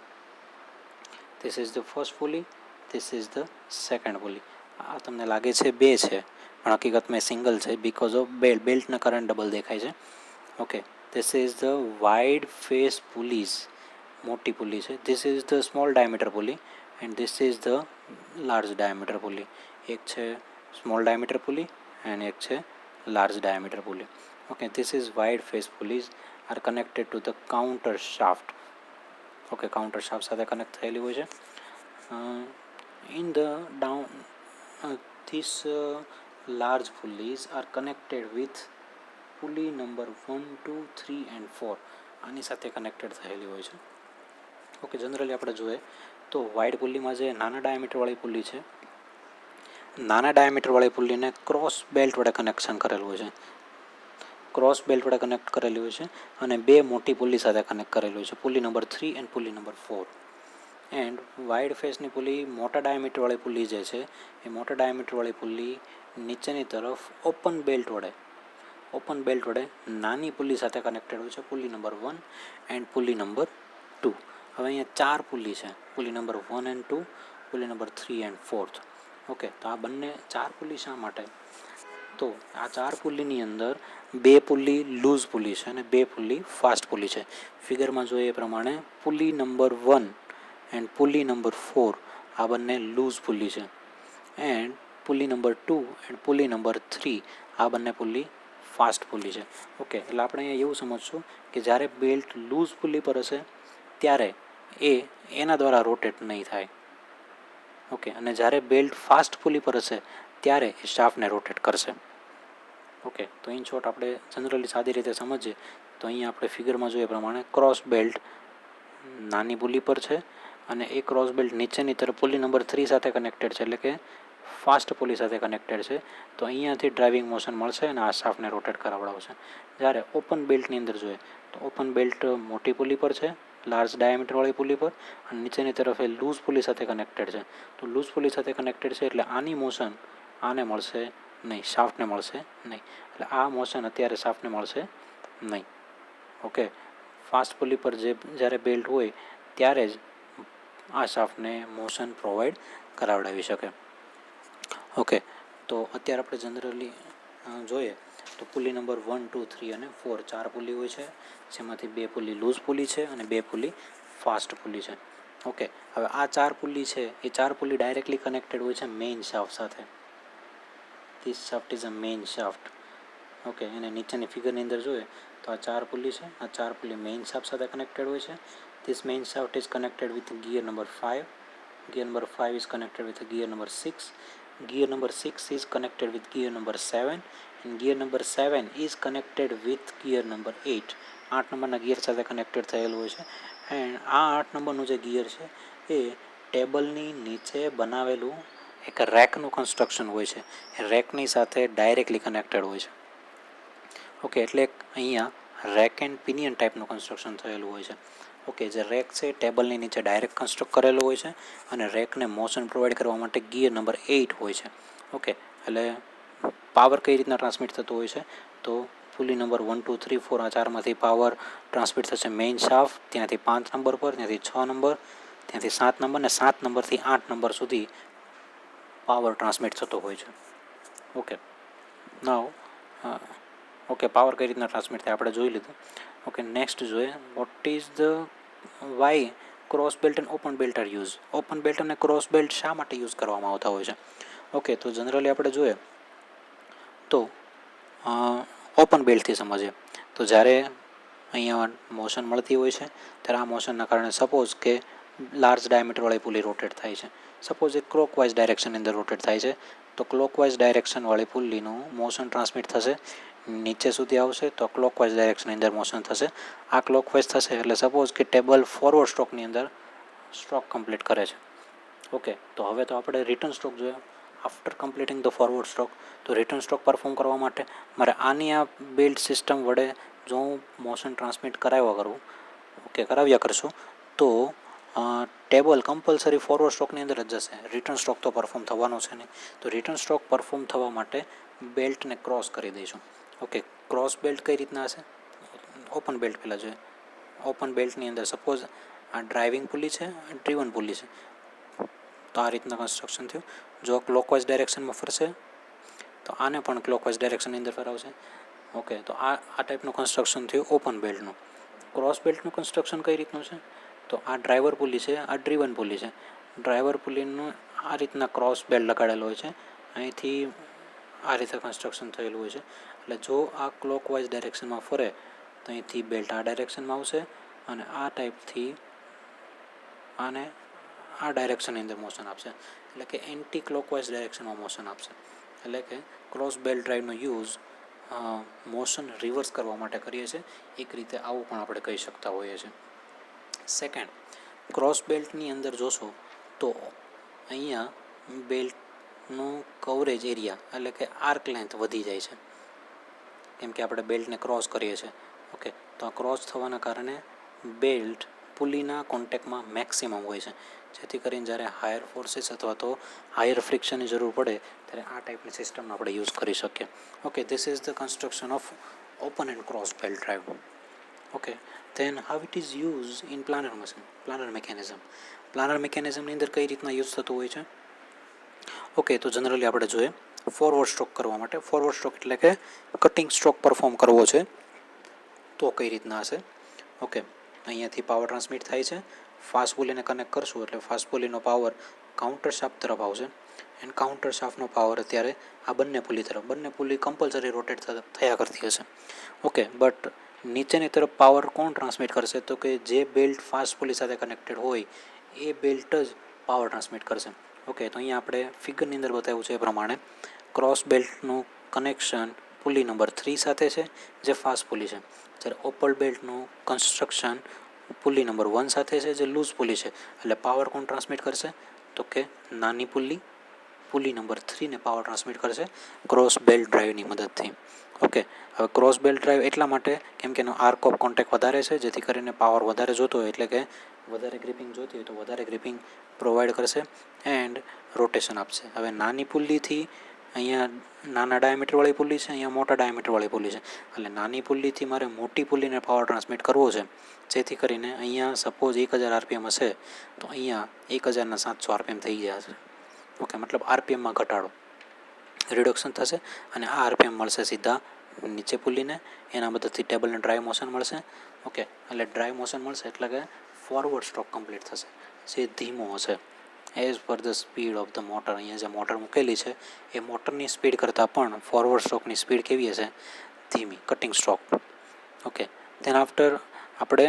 This is the first pulley, this is the second pulley. આ તમને લાગે છે બે છે પણ હકીકતમાં સિંગલ છે બિકોઝ ઓફ બેલ્ટના કરંટ ડબલ દેખાય છે. Okay, this is the wide face pulleys, મોટી પુલી છે. This is the small diameter pulley and this is the large diameter pulley. એક છે સ્મોલ ડાયામીટર પુલી એન્ડ એક છે large diameter pulley. Okay, this is wide face pulleys are connected to the counter shaft. Okay, counter shaft સાથે connect થયેલી હોય છે. In the down this large pulleys are connected with pulley number 1, 2, 3 and 4. આની સાથે connected થયેલી હોય છે. Okay, generally આપણે જોઈએ તો વાઇડ પુલીમાં જે નાના ડાયામીટરવાળી પુલી છે, નાના ડાયામીટરવાળી પુલીને ક્રોસ બેલ્ટ વડે કનેક્શન કરેલું હોય છે. ક્રોસ બેલ્ટ વડે કનેક્ટ કરેલી હોય છે અને બે મોટી પુલી સાથે કનેક્ટ કરેલી હોય છે, pulley number 3 and pulley number 4. And wide ફેસની પુલી મોટા ડાયામીટરવાળી પુલી જે છે એ મોટા ડાયામીટરવાળી પુલી નીચેની તરફ ઓપન બેલ્ટ વડે નાની પુલી સાથે કનેક્ટેડ હોય છે, pulley number 1 and pulley number 2. હવે અહીંયા ચાર પુલી છે, pulley number 1 and 2, pulley number 3 and 4. Okay, તો આ બંને 4 પુલી શા માટે? તો આ 4 પુલીની અંદર 2 પુલી લૂઝ પુલી છે અને 2 પુલી ફાસ્ટ પુલી છે. ફિગરમાં જોઈએ એ પ્રમાણે pulley number 1 and pulley number 4 આ બંને લૂઝ પુલી છે, and pulley number 2 and pulley number 3 આ બંને પુલી ફાસ્ટ પુલી છે. ઓકે, એટલે આપણે અહીંયા એવું સમજશું કે જ્યારે બેલ્ટ લૂઝ પુલી પર હશે ત્યારે એના દ્વારા રોટેટ નહીં થાય. ઓકે, અને જ્યારે બેલ્ટ ફાસ્ટ પુલી પર હશે ત્યારે એ શાફ્ટને રોટેટ કરશે. ઓકે, તો ઇન શોર્ટ આપણે જનરલી સાદી રીતે સમજીએ તો અહીંયા આપણે ફિગરમાં જોઈએ પ્રમાણે ક્રોસ બેલ્ટ નાની પુલી પર છે અને એ ક્રોસ બેલ્ટ નીચેની તરફ પુલી નંબર 3 સાથે કનેક્ટેડ છે, એટલે કે ફાસ્ટ પુલી સાથે કનેક્ટેડ છે. તો અહીંયાથી ડ્રાઇવિંગ મોશન મળશે અને આ શાફ્ટને રોટેટ કરાવડાવશે. જ્યારે ઓપન બેલ્ટની અંદર જોઈએ તો ઓપન બેલ્ટ મોટી પુલી પર છે, લાર્જ ડાયામીટરવાળી પુલી પર, અને નીચેની તરફ એ લૂઝ પુલી સાથે કનેક્ટેડ છે. તો લૂઝ પુલી સાથે કનેક્ટેડ છે એટલે આની મોશન આને મળશે નહીં, શાફ્ટને મળશે નહીં. એટલે આ મોશન અત્યારે શાફ્ટને મળશે નહીં. ઓકે, ફાસ્ટ પુલી પર જ્યારે બેલ્ટ હોય ત્યારે જ આ શાફ્ટને મોશન પ્રોવાઈડ કરાવડાવી શકે. ઓકે, તો અત્યારે આપણે જનરલી જોઈએ તો પુલી નંબર 1, 2, 3 અને 4 4 પુલી હોય છે, જેમાંથી 2 પુલી લૂઝ પુલી છે અને 2 પુલી ફાસ્ટ પુલી છે. ઓકે, હવે આ 4 પુલી છે એ 4 પુલી ડાયરેક્ટલી કનેક્ટેડ હોય છે મેઇન શાફ્ટ સાથે. This shaft is a main shaft. Okay, એને નીચેની ફિગરની અંદર જોઈએ તો આ 4 પુલી છે, આ 4 પુલી મેઇન શાફ્ટ સાથે કનેક્ટેડ હોય છે. This main shaft is connected with gear number 5. Gear number 5 is connected with gear number 6. Gear number 6 is connected with gear number 7. And gear number 7 is connected with gear number 8. 8 નંબરના gear સાથે connected થયેલું હોય છે. And આ 8 નંબરનું જે gear છે એ ટેબલની નીચે બનાવેલું એક રેકનું કન્સ્ટ્રક્શન હોય છે, એ રેકની સાથે ડાયરેક્ટલી કનેક્ટેડ હોય છે. ઓકે, એટલે અહીંયા રેક એન્ડ પિનિયન ટાઈપનું કન્સ્ટ્રક્શન થયેલું હોય છે. ઓકે, જે રેક છે ટેબલની નીચે ડાયરેક્ટ કન્સ્ટ્રક્ટ કરેલો હોય છે અને રેકને મોશન પ્રોવાઈડ કરવા માટે ગિયર નંબર 8 હોય છે. ઓકે, એટલે પાવર કઈ રીતના ટ્રાન્સમિટ થતો હોય છે તો પુલી નંબર 1, 2, 3, 4 આ 4માંથી પાવર ટ્રાન્સમિટ થશે મેઇન શાફ્ટ, ત્યાંથી 5 નંબર પર, ત્યાંથી 6 નંબર, ત્યાંથી 7 નંબર, ને 7 નંબરથી 8 નંબર સુધી પાવર ટ્રાન્સમિટ થતો હોય છે. ઓકે, નાવ ઓકે, પાવર કઈ રીતના ટ્રાન્સમિટ થાય આપણે જોઈ લીધું. ઓકે, નેક્સ્ટ જોઈએ what is the why cross belt and open belt are use. Open belt અને ક્રોસ બેલ્ટ શા માટે યુઝ કરવામાં આવતા હોય છે? ઓકે, તો જનરલી આપણે જોઈએ તો ઓપન બેલ્ટથી સમજીએ તો જ્યારે અહીંયા મોશન મળતી હોય છે ત્યારે આ મોશનના કારણે સપોઝ કે લાર્જ ડાયામીટરવાળી પુલી રોટેટ થાય છે. સપોઝ એ ક્લોકવાઇઝ ડાયરેક્શનની અંદર રોટેટ થાય છે તો ક્લોકવાઇઝ ડાયરેક્શનવાળી પુલીનું મોશન ટ્રાન્સમિટ થશે, નીચે સુધી આવશે તો ક્લોકવાઇઝ ડાયરેક્શનની અંદર મોશન થશે. આ ક્લોકવાઇઝ થશે એટલે સપોઝ કે ટેબલ ફોરવર્ડ સ્ટ્રોકની અંદર સ્ટ્રોક કમ્પ્લીટ કરે છે. ઓકે, તો હવે તો આપણે રિટર્ન સ્ટ્રોક જોઈએ. After completing the forward stroke, તો રિટર્ન સ્ટ્રોક પરફોર્મ કરવા માટે મારે આની આ બેલ્ટ સિસ્ટમ વડે જો હું મોશન ટ્રાન્સમિટ કરાવ્યા કરશું તો ટેબલ કમ્પલસરી ફોરવર્ડ સ્ટ્રોકની અંદર જ જશે. રિટર્ન સ્ટ્રોક તો પરફોર્મ થવાનો છે નહીં. તો રિટર્ન સ્ટ્રોક પરફોર્મ થવા માટે બેલ્ટને ક્રોસ કરી દઈશું. ઓકે, ક્રોસ બેલ્ટ કઈ રીતના હશે? ઓપન બેલ્ટ પહેલાં જોઈએ. ઓપન બેલ્ટની અંદર સપોઝ આ ડ્રાઇવિંગ પુલી છે, ડ્રીવન પુલી છે, તો આ રીતના કન્સ્ટ્રક્શન થયું. જો ક્લોકવાઇઝ ડાયરેક્શનમાં ફરશે તો આને પણ ક્લોકવાઇઝ ડાયરેક્શનની અંદર ફરાવશે. ઓકે, તો આ ટાઈપનું કન્સ્ટ્રક્શન થયું ઓપન બેલ્ટનું. ક્રોસ બેલ્ટનું કન્સ્ટ્રક્શન કઈ રીતનું છે તો આ ડ્રાઈવર પુલી છે, આ ડ્રીવન પુલી છે. ડ્રાઈવર પુલીનું આ રીતના ક્રોસ બેલ્ટ લગાડેલો હોય છે, અહીંથી આ રીતે કન્સ્ટ્રક્શન થયેલું હોય છે. એટલે જો આ ક્લોકવાઇઝ ડાયરેક્શનમાં ફરે તો અહીંથી બેલ્ટ આ ડાયરેક્શનમાં આવશે અને આ ટાઈપથી આને આ ડાયરેક્શનની અંદર મોશન આપશે, એટલે કે એન્ટી ક્લોકવાઇઝ ડાયરેક્શનમાં મોશન આપશે. એટલે કે ક્રોસ બેલ્ટ ડ્રાઈવનો યુઝ મોશન રિવર્સ કરવા માટે કરીએ છીએ. એક રીતે આવું પણ આપણે કહી શકતા હોઈએ છીએ. સેકન્ડ, ક્રોસ બેલ્ટની અંદર જોશો તો અહીંયા બેલ્ટનું કવરેજ એરિયા એટલે કે આર્ક લેન્થ વધી જાય છે, કેમ કે આપણે બેલ્ટને ક્રોસ કરીએ છીએ. ઓકે, તો આ ક્રોસ થવાના કારણે બેલ્ટ પુલીના કોન્ટેક્ટમાં મેક્સિમમ હોય છે, જેથી કરીને જ્યારે હાયર ફોર્સીસ અથવા તો હાયર ફ્રિક્શનની જરૂર પડે ત્યારે આ ટાઈપની સિસ્ટમનો આપણે યુઝ કરી શકીએ. Okay, this is the construction of open and cross belt drive. Okay, then how it is used in planar mechanism. Planer મિકેનિઝમની અંદર કઈ રીતના યુઝ થતું હોય છે? ઓકે, તો જનરલી આપણે જોઈએ ફોરવર્ડ સ્ટ્રોક કરવા માટે. ફોરવર્ડ સ્ટ્રોક એટલે કે કટિંગ સ્ટ્રોક પરફોર્મ કરવો છે તો કઈ રીતના હશે. ઓકે, અહીંયાથી પાવર ટ્રાન્સમિટ થાય છે, ફાસ્ટ પુલીને કનેક્ટ કરશું એટલે ફાસ્ટ પુલીનો પાવર કાઉન્ટર શાફ્ટ તરફ આવશે એન્ડ કાઉન્ટર શાફ્ટનો પાવર અત્યારે આ બંને પુલી તરફ, બંને પુલી કમ્પલસરી રોટેટ થયા કરતી હશે. ઓકે, બટ નીચેની તરફ પાવર કોણ ટ્રાન્સમિટ કરશે? તો કે જે બેલ્ટ ફાસ્ટ પુલી સાથે કનેક્ટેડ હોય એ બેલ્ટ જ પાવર ટ્રાન્સમિટ કરશે. ઓકે, તો અહીંયા આપણે ફિગરની અંદર બતાવ્યું છે એ પ્રમાણે ક્રોસ બેલ્ટનું કનેક્શન પુલી નંબર 3 સાથે છે જે ફાસ્ટ પુલી છે, જ્યારે ઓપન બેલ્ટનું કન્સ્ટ્રક્શન પુલી નંબર 1 સાથે છે જે લૂઝ પુલી છે. એટલે પાવર કોણ ટ્રાન્સમિટ કરશે? તો કે નાની પુલી નંબર 3ને પાવર ટ્રાન્સમિટ કરશે ક્રોસ બેલ્ટ ડ્રાઈવની મદદથી. ઓકે, હવે ક્રોસ બેલ્ટ ડ્રાઈવ એટલા માટે કેમ કે એનો આર્ક ઓફ કોન્ટેક્ટ વધારે છે, જેથી કરીને પાવર વધારે જોતો હોય એટલે કે વધારે ગ્રીપિંગ જોતી હોય તો વધારે ગ્રીપિંગ પ્રોવાઈડ કરશે એન્ડ રોટેશન આપશે. હવે નાની પુલીથી અહીંયા નાના ડાયામીટરવાળી પુલી છે, અહીંયા મોટા ડાયામીટરવાળી પુલી છે. એટલે નાની પુલીથી મારે મોટી પુલીને પાવર ટ્રાન્સમિટ કરવો છે, જેથી કરીને અહીંયા સપોઝ 1000 આરપીએમ હશે તો અહીંયા 1700 આરપીએમ થઈ ગયા છે. ઓકે, મતલબ આરપીએમમાં ઘટાડો, રિડક્શન થશે અને આ આરપીએમ મળશે સીધા નીચે પુલીને, એના મદદથી ટેબલને ડ્રાઈવ મોશન મળશે. ઓકે, એટલે ડ્રાઈવ મોશન મળશે એટલે કે ફોરવર્ડ સ્ટ્રોક કમ્પ્લીટ થશે, જે ધીમો હશે as per the speed of the motor. અહીંયા જે મોટર મૂકેલી છે એ મોટરની સ્પીડ કરતાં પણ ફોરવર્ડ સ્ટ્રોકની સ્પીડ કેવી હશે? ધીમી, cutting stroke. Okay, than after આપણે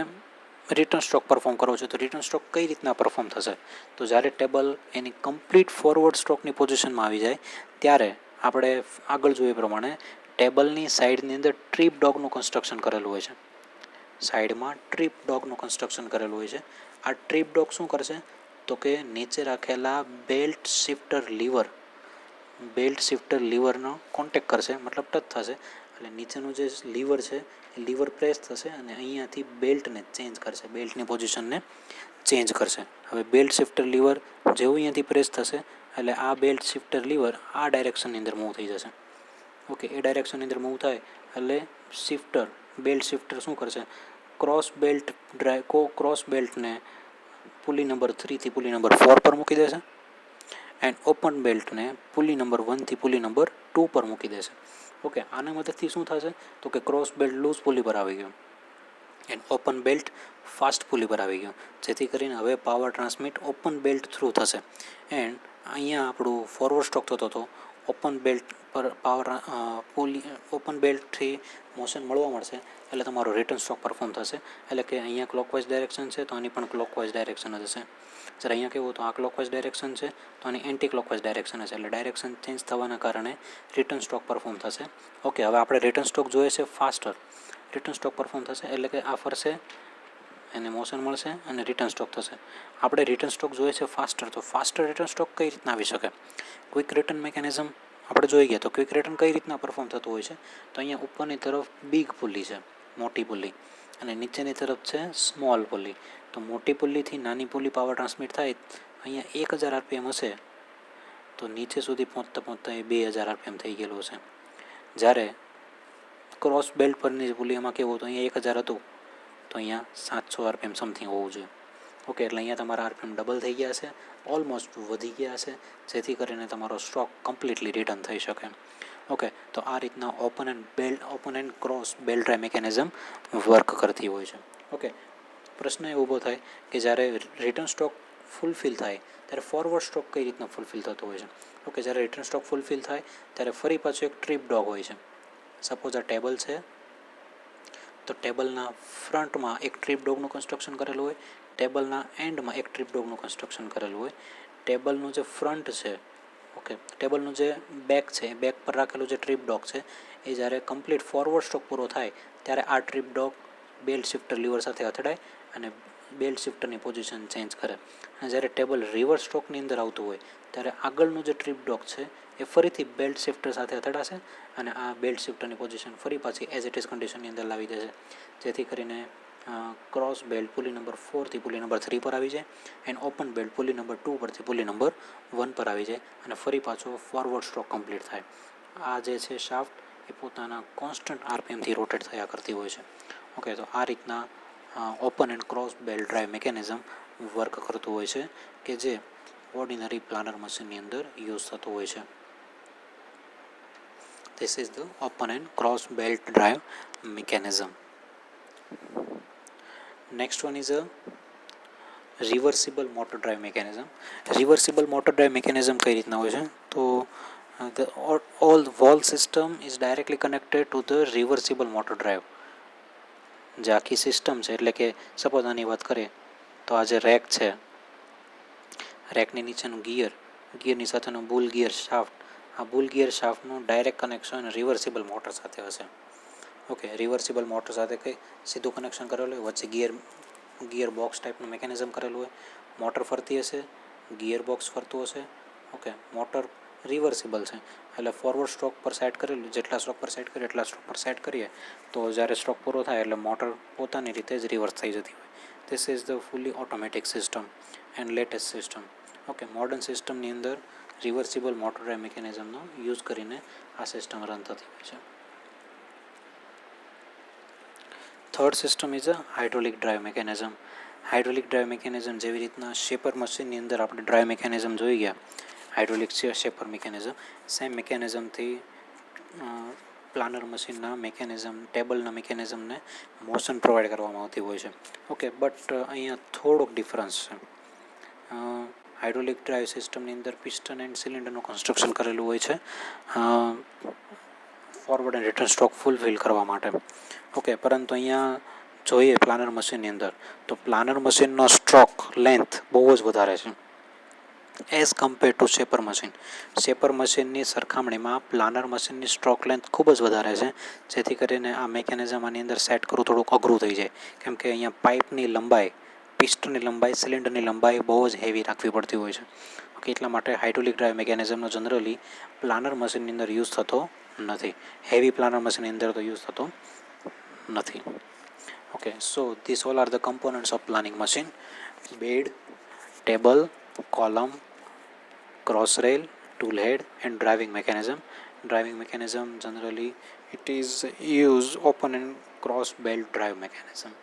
રિટર્ન સ્ટ્રોક પરફોર્મ કરવો છે. તો રિટર્ન સ્ટ્રોક કઈ રીતના પરફોર્મ થશે? તો જ્યારે ટેબલ એની કમ્પ્લીટ ફોરવર્ડ સ્ટ્રોકની પોઝિશનમાં આવી જાય ત્યારે આપણે આગળ જોઈએ પ્રમાણે ટેબલની સાઈડની અંદર ટ્રીપ ડોગનું કન્સ્ટ્રક્શન કરેલું હોય છે. સાઈડમાં ટ્રીપ ડોગનું કન્સ્ટ્રક્શન કરેલું હોય છે. આ ટ્રીપ ડોગ શું કરશે? તો કે નીચે રાખેલા બેલ્ટ શિફ્ટર લીવરનો કોન્ટેક્ટ કરશે, મતલબ ટચ થશે. એટલે નીચેનું જે લીવર છે એ લીવર પ્રેસ થશે અને અહીંયાથી બેલ્ટને ચેન્જ કરશે, બેલ્ટની પોઝિશનને ચેન્જ કરશે. હવે બેલ્ટ શિફ્ટર લીવર જેવું અહીંયાથી પ્રેસ થશે એટલે આ બેલ્ટ શિફ્ટર લીવર આ ડાયરેક્શનની અંદર મૂવ થઈ જશે. ઓકે, એ ડાયરેક્શનની અંદર મૂવ થાય એટલે બેલ્ટ શિફ્ટર શું કરશે? ક્રોસ બેલ્ટને પુલી નંબર 3 થી પુલી નંબર 4 પર મૂકી દેશે એન્ડ ઓપન બેલ્ટને પુલી નંબર 1 થી પુલી નંબર 2 પર મૂકી દેશે. ઓકે, આના મદદથી શું થશે? તો કે ક્રોસ બેલ્ટ લૂઝ પુલી પર આવી ગયો and open belt fast pulley પર આવી ગયો, જેથી કરીને હવે power transmit open belt through થશે. એન્ડ અહીંયા આપણું ફોરવર્ડ સ્ટ્રોક થતો હતો, ઓપન બેલ્ટ પર પાવર ઓપન બેલ્ટથી મોશન મળવા મળશે એટલે તમારો રિટર્ન સ્ટ્રોક પરફોર્મ થશે. એટલે કે અહીંયા ક્લોકવાઇઝ ડાયરેક્શન છે તો આની પણ ક્લોકવાઇઝ ડાયરેક્શન જ હશે. જ્યારે અહીંયા કેવું તો આ ક્લોકવાઇઝ ડાયરેક્શન છે તો આની એન્ટી ક્લોકવાઇઝ ડાયરેક્શન હશે, એટલે ડાયરેક્શન ચેન્જ થવાના કારણે રિટર્ન સ્ટ્રોક પરફોર્મ થશે. ઓકે, હવે આપણે રિટર્ન સ્ટ્રોક જોઈએ છે ફાસ્ટર. રિટર્ન સ્ટ્રોક પરફોર્મ થશે એટલે કે આ ફરશે, એને મોશન મળશે અને રિટર્ન સ્ટ્રોક થશે. આપણે રિટર્ન સ્ટ્રોક જોઈએ છે ફાસ્ટર. તો ફાસ્ટર રિટર્ન સ્ટ્રોક કઈ રીતના આવી શકે? ક્વિક રિટર્ન મિકેનિઝમ આપણે જોઈ ગયા. તો ક્વિક રિટર્ન કઈ રીતના પરફોર્મ થતું હોય છે? તો અહીંયા ઉપરની તરફ બિગ પુલી છે, મોટી પુલી, અને નીચેની તરફ છે સ્મોલ પુલી. તો મોટી પુલીથી નાની પુલી પાવર ટ્રાન્સમિટ થાય અહીંયા 1000 આરપીએમ હશે તો નીચે સુધી પહોંચતા એ 2000 આરપીએમ થઈ ગયેલું હશે. જ્યારે ક્રોસ બેલ્ટ પરની પુલી એમાં કેવું હતું, અહીંયા 1000 હતું તો અહીંયા 700 આરપીએમ સમથિંગ હોવું જોઈએ. ઓકે, એટલે અહીંયા તમારા આરપીએમ ડબલ થઈ ગયા છે, ઓલમોસ્ટ વધી ગયા છે, જેથી કરીને તમારો સ્ટ્રોક કમ્પ્લીટલી રિટર્ન થઈ શકે. ઓકે, તો આ રીતના open and cross belt drive mechanism work કરતી હોય છે. ઓકે, પ્રશ્ન એ ઊભો થાય કે જ્યારે રિટર્ન સ્ટ્રોક ફૂલફિલ થાય ત્યારે ફોરવર્ડ સ્ટ્રોક કઈ રીતના ફૂલફિલ થતો હોય છે? ઓકે, જ્યારે રિટર્ન સ્ટ્રોક ફૂલફિલ થાય ત્યારે ફરી પાછું એક ટ્રીપ ડોગ હોય છે. સપોઝ આ ટેબલ છે તો ટેબલના ફ્રન્ટમાં એક ટ્રીપ ડોગનું કન્સ્ટ્રક્શન કરેલું હોય, ટેબલના એન્ડમાં એક ટ્રીપ ડોગનું કન્સ્ટ્રક્શન કરેલું હોય. ટેબલનું જે ફ્રન્ટ છે, ઓકે, ટેબલનું જે બેક છે એ બેક પર રાખેલું જે ટ્રીપ ડોગ છે એ જ્યારે કમ્પ્લીટ ફોરવર્ડ સ્ટ્રોક પૂરો થાય ત્યારે આ trip dog belt shifter lever સાથે અથડાય અને બેલ્ટ શિફ્ટરની પોઝિશન ચેન્જ કરે. અને જ્યારે ટેબલ રિવર્સ સ્ટ્રોકની અંદર આવતું હોય ત્યારે આગળનું જે ટ્રીપ ડોગ છે એ ફરીથી બેલ્ટ શિફ્ટર સાથે અથડાશે અને આ બેલ્ટ શિફ્ટરની પોઝિશન ફરી પાછી એઝ ઇટ ઇઝ કન્ડિશનની અંદર લાવી દેશે, જેથી કરીને ક્રોસ બેલ્ટ પુલી નંબર 4 થી પુલી નંબર 3 પર આવી જાય and open belt pulley number 2 પરથી પુલી નંબર 1 પર આવી જાય અને ફરી પાછો ફોરવર્ડ સ્ટ્રોક કમ્પ્લીટ થાય. આ જે છે શાફ્ટ એ પોતાના કોન્સ્ટન્ટ આરપીએમથી રોટેટ થયા કરતી હોય છે. ઓકે, તો આ રીતના open and cross belt drive mechanism work કરતું હોય છે કે જે ઓર્ડિનરી પ્લાનર મશીનની અંદર યુઝ થતો હોય છે. This is the open and cross belt drive mechanism. Next one is a reversible motor drive mechanism. Reversible motor drive mechanism કઈ રીતના હોય છે તો all valve system is directly connected to the reversible motor drive. જે આખી system છે એટલે કે સપોઝ આની વાત કરીએ તો આ જે રેક છે, રેકની નીચેનું ગિયરની સાથેનું બુલ ગિયર શાફ્ટ, આ બુલ ગિયર શાફ્ટનું ડાયરેક્ટ કનેક્શન રિવર્સિબલ મોટર સાથે હશે. ઓકે, રિવર્સિબલ મોટર સાથે કંઈ સીધું કનેક્શન કરેલું હોય, વચ્ચે ગિયર બોક્સ ટાઈપનું મિકેનિઝમ કરેલું હોય, મોટર ફરતી હશે, ગિયર બોક્સ ફરતું હશે. ઓકે, મોટર રિવર્સિબલ છે એટલે ફોરવર્ડ સ્ટ્રોક પર સેટ કરેલું, જેટલા સ્ટ્રોક પર સેટ કરીએ એટલા સ્ટ્રોક પર સેટ કરીએ તો જ્યારે સ્ટ્રોક પૂરો થાય એટલે મોટર પોતાની રીતે જ રિવર્સ થઈ જતી હોય. ધીસ ઇઝ ધ ફૂલી automatic system and latest system. Okay, modern સિસ્ટમની અંદર રિવર્સિબલ મોટર ડ્રાઈવ મિકેનિઝમનો યુઝ કરીને આ સિસ્ટમ રન થતી હોય છે. Third system is a hydraulic drive mechanism. Hydraulic drive mechanism જેવી રીતના શેપર મશીનની અંદર આપણે ડ્રાઈવ મિકેનિઝમ જોઈ ગયા, હાઇડ્રોલિક શેપર મિકેનિઝમ, સેમ મિકેનિઝમથી પ્લાનર મશીનના મિકેનિઝમ, ટેબલના મિકેનિઝમને મોશન પ્રોવાઈડ કરવામાં આવતી હોય છે. ઓકે, બટ અહીંયા થોડોક ડિફરન્સ છે. હાઇડ્રોલિક ડ્રાઈવ સિસ્ટમની અંદર પિસ્ટન એન્ડ સિલિન્ડરનું કન્સ્ટ્રક્શન કરેલું હોય છે forward and return stroke fulfil કરવા માટે. ઓકે, પરંતુ અહીંયા જોઈએ પ્લાનર મશીનની અંદર તો પ્લાનર મશીનનો સ્ટ્રોક લેન્થ બહુ જ વધારે છે as compare to shaper machine. Shaper મશીનની સરખામણીમાં પ્લાનર મશીનની સ્ટ્રોક લેન્થ ખૂબ જ વધારે છે, જેથી કરીને આ મિકેનિઝમ આની અંદર સેટ કરવું થોડુંક અઘરું થઈ જાય, કેમ કે અહીંયા પાઇપની લંબાઈ, પિસ્ટનની લંબાઈ, સિલિન્ડરની લંબાઈ બહુ જ હેવી રાખવી પડતી હોય છે. ઓકે, એટલા માટે હાઇડ્રોલિક ડ્રાઈવ મિકેનિઝમનો જનરલી પ્લાનર મશીનની અંદર યુઝ થતો નથી, હેવી પ્લાનર મશીનની અંદર તો યુઝ થતો નથી. Okay, so this all are the components of planing machine: bed, table, column, cross rail, tool head and driving mechanism. Driving mechanism generally it is used open and cross belt drive mechanism.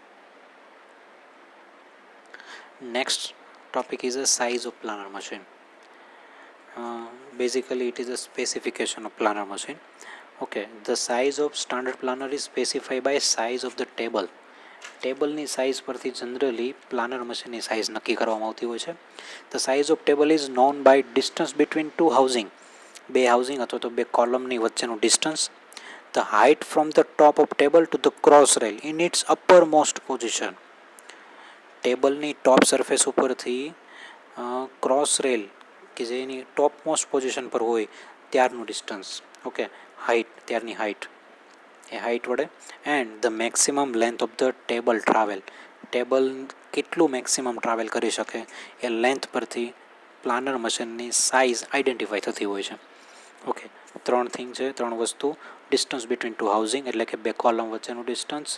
Next topic is the size of planer machine. Basically it is a specification of planer machine. Okay, the size of standard planer is specified by size of the table. ટેબલની size પરથી generally planer મશીનની size નક્કી કરવામાં આવતી હોય છે. The size of table is known by distance between two housing, બે housing અથવા તો બે કોલમની વચ્ચેનું distance. The height from the top of table to the cross rail in its uppermost position. ટેબલની ટોપ સરફેસ ઉપરથી cross rail કે જે એની ટોપ મોસ્ટ પોઝિશન પર હોય ત્યારનું ડિસ્ટન્સ. ઓકે, હાઇટ, ત્યારની હાઇટ, એ હાઇટ વડે. And the maximum length of the table travel, table કેટલું મેક્સિમમ ટ્રાવેલ કરી શકે એ લેન્થ પરથી પ્લાનર મશીનની સાઇઝ આઈડેન્ટિફાઈ થતી હોય છે. ઓકે, ત્રણ થિંગ છે, ત્રણ વસ્તુ: ડિસ્ટન્સ બિટવીન ટુ હાઉસિંગ એટલે કે બે કોલમ વચ્ચેનું distance,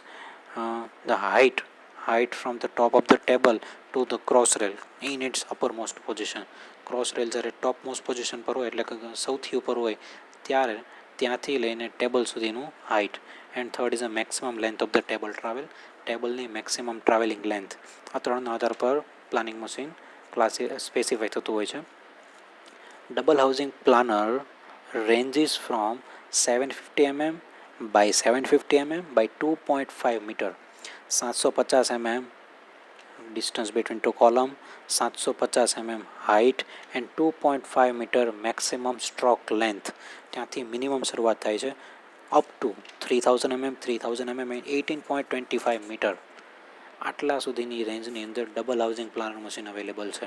the height from the top of the table to the cross rail in its uppermost position. Cross rail જ્યારે ટોપ મોસ્ટ પોઝિશન પર હોય એટલે કે સૌથી ઉપર હોય ત્યારે ત્યાંથી લઈને ટેબલ સુધીનું height. And third is a maximum length of the table travel, ટેબલની મેક્સિમમ ટ્રાવેલિંગ લેન્થ. આ ત્રણના આધાર પર પ્લાનિંગ મશીન સ્પેસિફાઈ થતું હોય છે. Double housing planer ranges from 750 mm by 750 mm by 2.5 meter, 750 mm distance between two column, 750 mm height and 2.5 meter maximum stroke length. ત્યાંથી minimum શરૂઆત થાય છે up to 3000 mm, 3000 mm and 18.25 meter. આટલા સુધીની રેન્જની અંદર double housing planer machine available છે.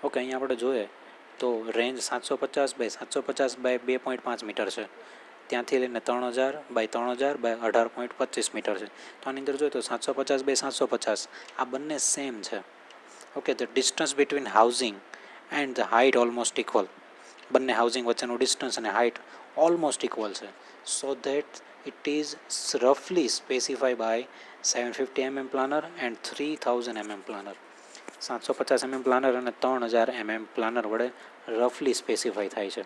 Okay, અહીંયા આપણે જોઈએ તો રેન્જ 750 બાય 750 બાય 2.5 મીટર છે, ત્યાંથી લઈને 3000 બાય 3000 બાય 18.25 મીટર છે. તો આની અંદર જોઈએ તો 750 બાય 750 આ બંને સેમ છે. Okay, the distance between housing and the height almost equal, બંને હાઉસિંગ વચ્ચેનું ડિસ્ટન્સ અને હાઇટ ઓલમોસ્ટ ઇક્વલ છે. સો ધેટ ઇટ ઇઝ રફલી specify by 750 mm planer and 3000 mm planer. 750 mm planer અને 3000 mm પ્લાનર વડે રફલી specify થાય છે.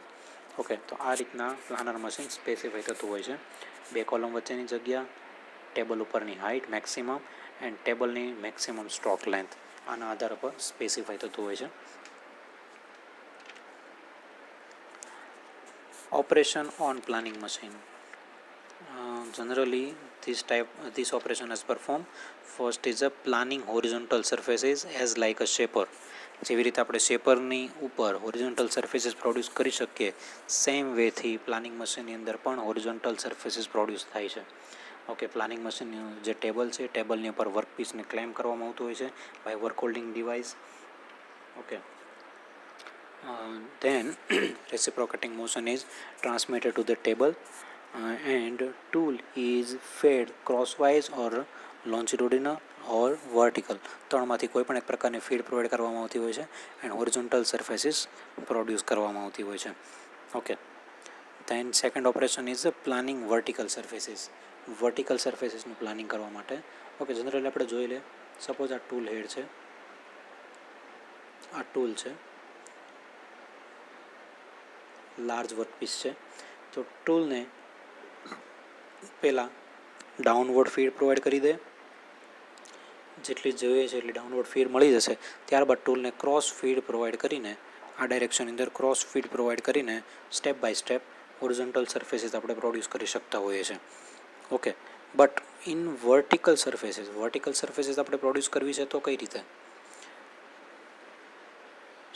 Okay, તો આ રીતના પ્લાનર મશીન સ્પેસિફાઈ થતું હોય છે. બે કોલમ વચ્ચેની જગ્યા, ટેબલ ઉપરની હાઇટ મેક્સિમમ એન્ડ ટેબલની મેક્સિમમ સ્ટ્રોક લેન્થ, આના આધાર પર સ્પેસિફાઈ થતું હોય છે. Operation on planning machine. Generally, this operation is performed. First is a planning horizontal surfaces as like a shaper. જેવી રીતે આપણે શેપરની ઉપર હોરિઝોન્ટલ સર્ફેસીસ પ્રોડ્યુસ કરી શકીએ, સેમ વેથી પ્લાનિંગ મશીનની અંદર પણ હોરિઝોન્ટલ સર્ફેસીસ પ્રોડ્યુસ થાય છે. ઓકે, પ્લાનિંગ મશીનની જે ટેબલ છે, ટેબલની ઉપર વર્કપીસને ક્લેમ કરવામાં આવતું હોય છે by work holding device. Okay, then reciprocating motion is transmitted to the table and tool is fed crosswise or longitudinal or vertical. ત્રણમાંથી કોઈ પણ એક પ્રકારની ફીડ પ્રોવાઈડ કરવામાં આવતી હોય છે એન્ડ હોરિઝોન્ટલ સર્ફેસીસ પ્રોડ્યુસ કરવામાં આવતી હોય છે. Okay, then second operation is planing vertical surfaces. Vertical સર્ફેસીસનું પ્લાનિંગ કરવા માટે ઓકે જનરલી આપણે જોઈ લે, સપોઝ આ ટૂલ હેડ છે, આ ટૂલ છે, લાર્જ વર્કપીસ છે, તો ટૂલને પહેલાં ડાઉનવર્ડ ફીડ પ્રોવાઈડ કરી દે, જેટલી જોઈએ છે એટલી ડાઉનવર્ડ ફીડ મળી જશે. ત્યારબાદ ટૂલને ક્રોસ ફીડ પ્રોવાઈડ કરીને, આ ડાયરેક્શનની અંદર ક્રોસ ફીડ પ્રોવાઈડ કરીને સ્ટેપ બાય સ્ટેપ હોરિઝોન્ટલ સર્ફેસીસ આપણે પ્રોડ્યુસ કરી શકતા હોઈએ છીએ. ઓકે, બટ ઇન વર્ટિકલ સર્ફેસીસ આપણે પ્રોડ્યુસ કરવી છે તો કઈ રીતે?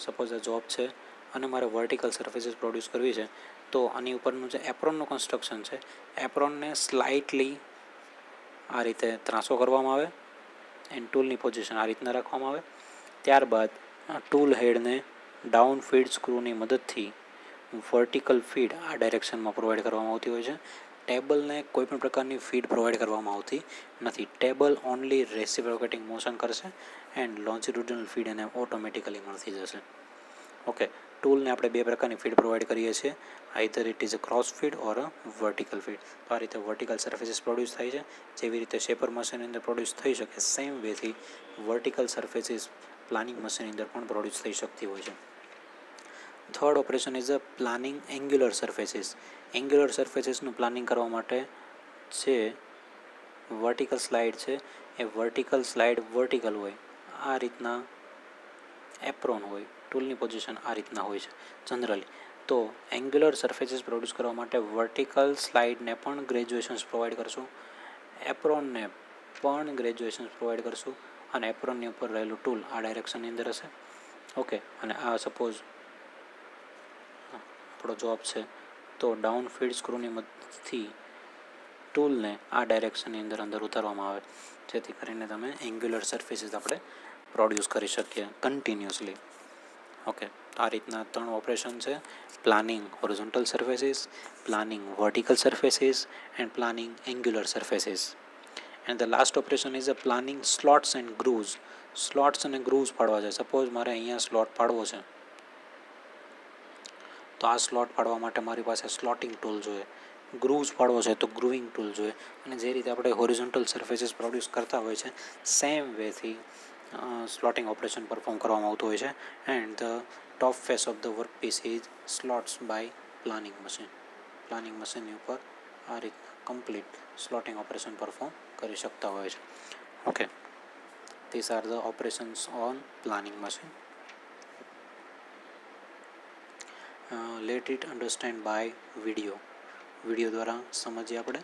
સપોઝ આ જોબ છે અને મારે વર્ટિકલ સર્ફેસીસ પ્રોડ્યુસ કરવી છે, તો આની ઉપરનું જે એપ્રોનનું કન્સ્ટ્રક્શન છે, એપ્રોનને સ્લાઇટલી આ રીતે ત્રાંસો કરવામાં આવે એન્ડ ટૂલની પોઝિશન આ રીતના રાખવામાં આવે. ત્યારબાદ ટૂલ હેડને ડાઉન ફીડ સ્ક્રૂની મદદથી વર્ટિકલ ફીડ આ ડાયરેક્શનમાં પ્રોવાઈડ કરવામાં આવતી હોય છે. ટેબલને કોઈપણ પ્રકારની ફીડ પ્રોવાઈડ કરવામાં આવતી નથી. ટેબલ ઓનલી રેસિપ્રોકેટિંગ મોશન કરશે એન્ડ લોન્જિટ્યુડિનલ ફીડ એને ઓટોમેટિકલી મળતી જશે. ઓકે, ટૂલને આપણે બે પ્રકારની ફીડ પ્રોવાઈડ કરીએ છીએ, either it is a cross feed or a vertical feed. તો આ રીતે વર્ટિકલ સર્ફેસીસ પ્રોડ્યુસ થાય છે. જેવી રીતે શેપર મશીનની અંદર પ્રોડ્યુસ થઈ શકે, સેમ વેથી વર્ટિકલ સર્ફેસીસ પ્લાનિંગ મશીનની અંદર પણ પ્રોડ્યુસ થઈ શકતી હોય છે. Third operation is a planing angular surfaces. એંગ્યુલર સર્ફેસીસનું પ્લાનિંગ કરવા માટે જે વર્ટિકલ સ્લાઇડ છે, એ વર્ટિકલ સ્લાઇડ વર્ટિકલ હોય, આ રીતના એપ્રોન હોય, ટૂલની પોઝિશન આ રીતના હોય છે જનરલી. તો એંગ્યુલર સર્ફેસીસ પ્રોડ્યુસ કરવા માટે વર્ટિકલ સ્લાઇડને પણ ગ્રેજ્યુએશન્સ પ્રોવાઈડ કરશું, એપ્રોનને પણ ગ્રેજ્યુએશન્સ પ્રોવાઈડ કરશું, અને એપ્રોનની ઉપર રહેલું ટૂલ આ ડાયરેક્શનની અંદર હશે. ઓકે, અને આ સપોઝ આપણો જોબ છે, તો ડાઉન ફીડ સ્ક્રૂની મદદથી ટૂલને આ ડાયરેક્શનની અંદર ઉતારવામાં આવે, જેથી કરીને તમે એંગ્યુલર સર્ફેસીસ આપણે પ્રોડ્યુસ કરી શકીએ કન્ટિન્યુઅસલી. ઓકે, આ રીતના ત્રણ ઓપરેશન છે: planing horizontal surfaces, planing vertical surfaces and planing angular surfaces. And the last operation is a planing slots and grooves. Slots અને ગ્રૂવ્સ પાડવા છે. સપોઝ મારે અહીંયા સ્લોટ પાડવો છે, તો આ સ્લોટ પાડવા માટે મારી પાસે સ્લોટિંગ ટૂલ જોઈએ. ગ્રૂવ્સ પાડવો છે તો ગ્રુવિંગ ટૂલ જોઈએ. અને જે રીતે આપણે હોરિઝોન્ટલ સર્ફેસીસ પ્રોડ્યુસ કરતા હોય છે, સેમ વેથી સ્લોટિંગ ઓપરેશન પરફોર્મ કરવામાં આવતું હોય છે. And the top face of the work piece is slots by planing machine. Planing મશીનની ઉપર આ રીતના કમ્પ્લીટ સ્લોટિંગ ઓપરેશન પરફોર્મ કરી શકતા હોય છે. Okay, this are the operations on planing machine. Let it understand by video દ્વારા સમજીએ આપણે.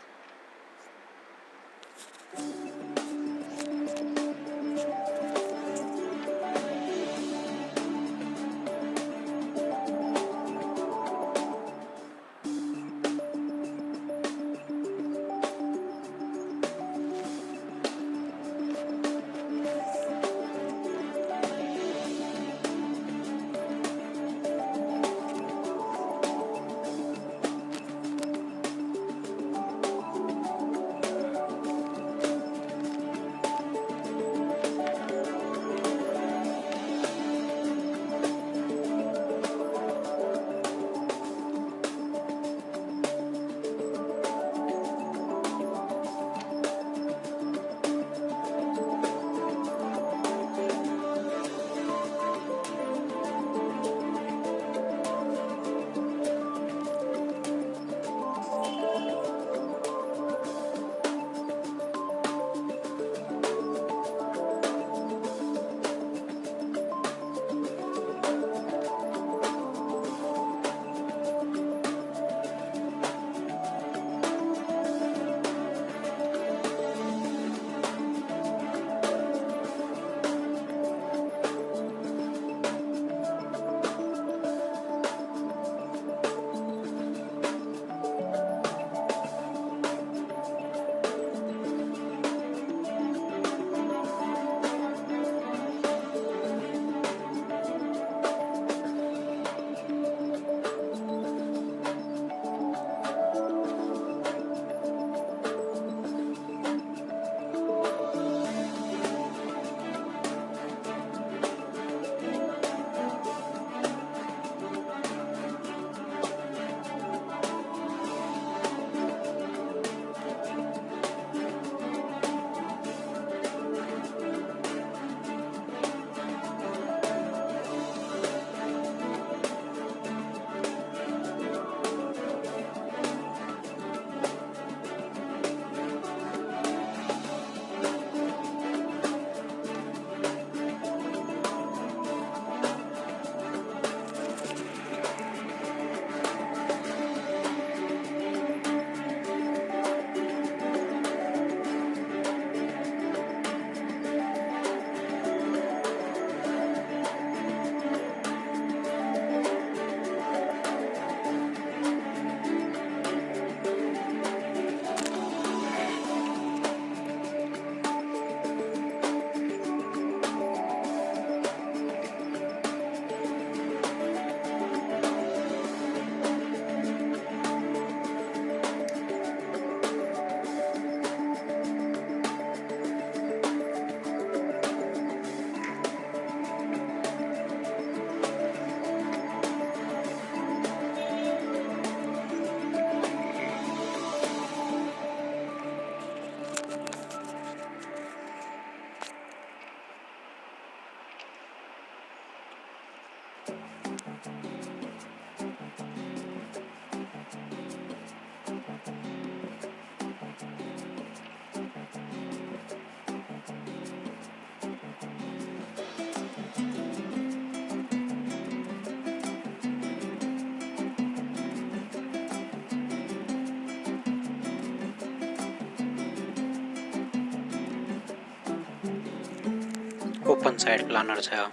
ઓપન સાઇડ પ્લાનર છે આ.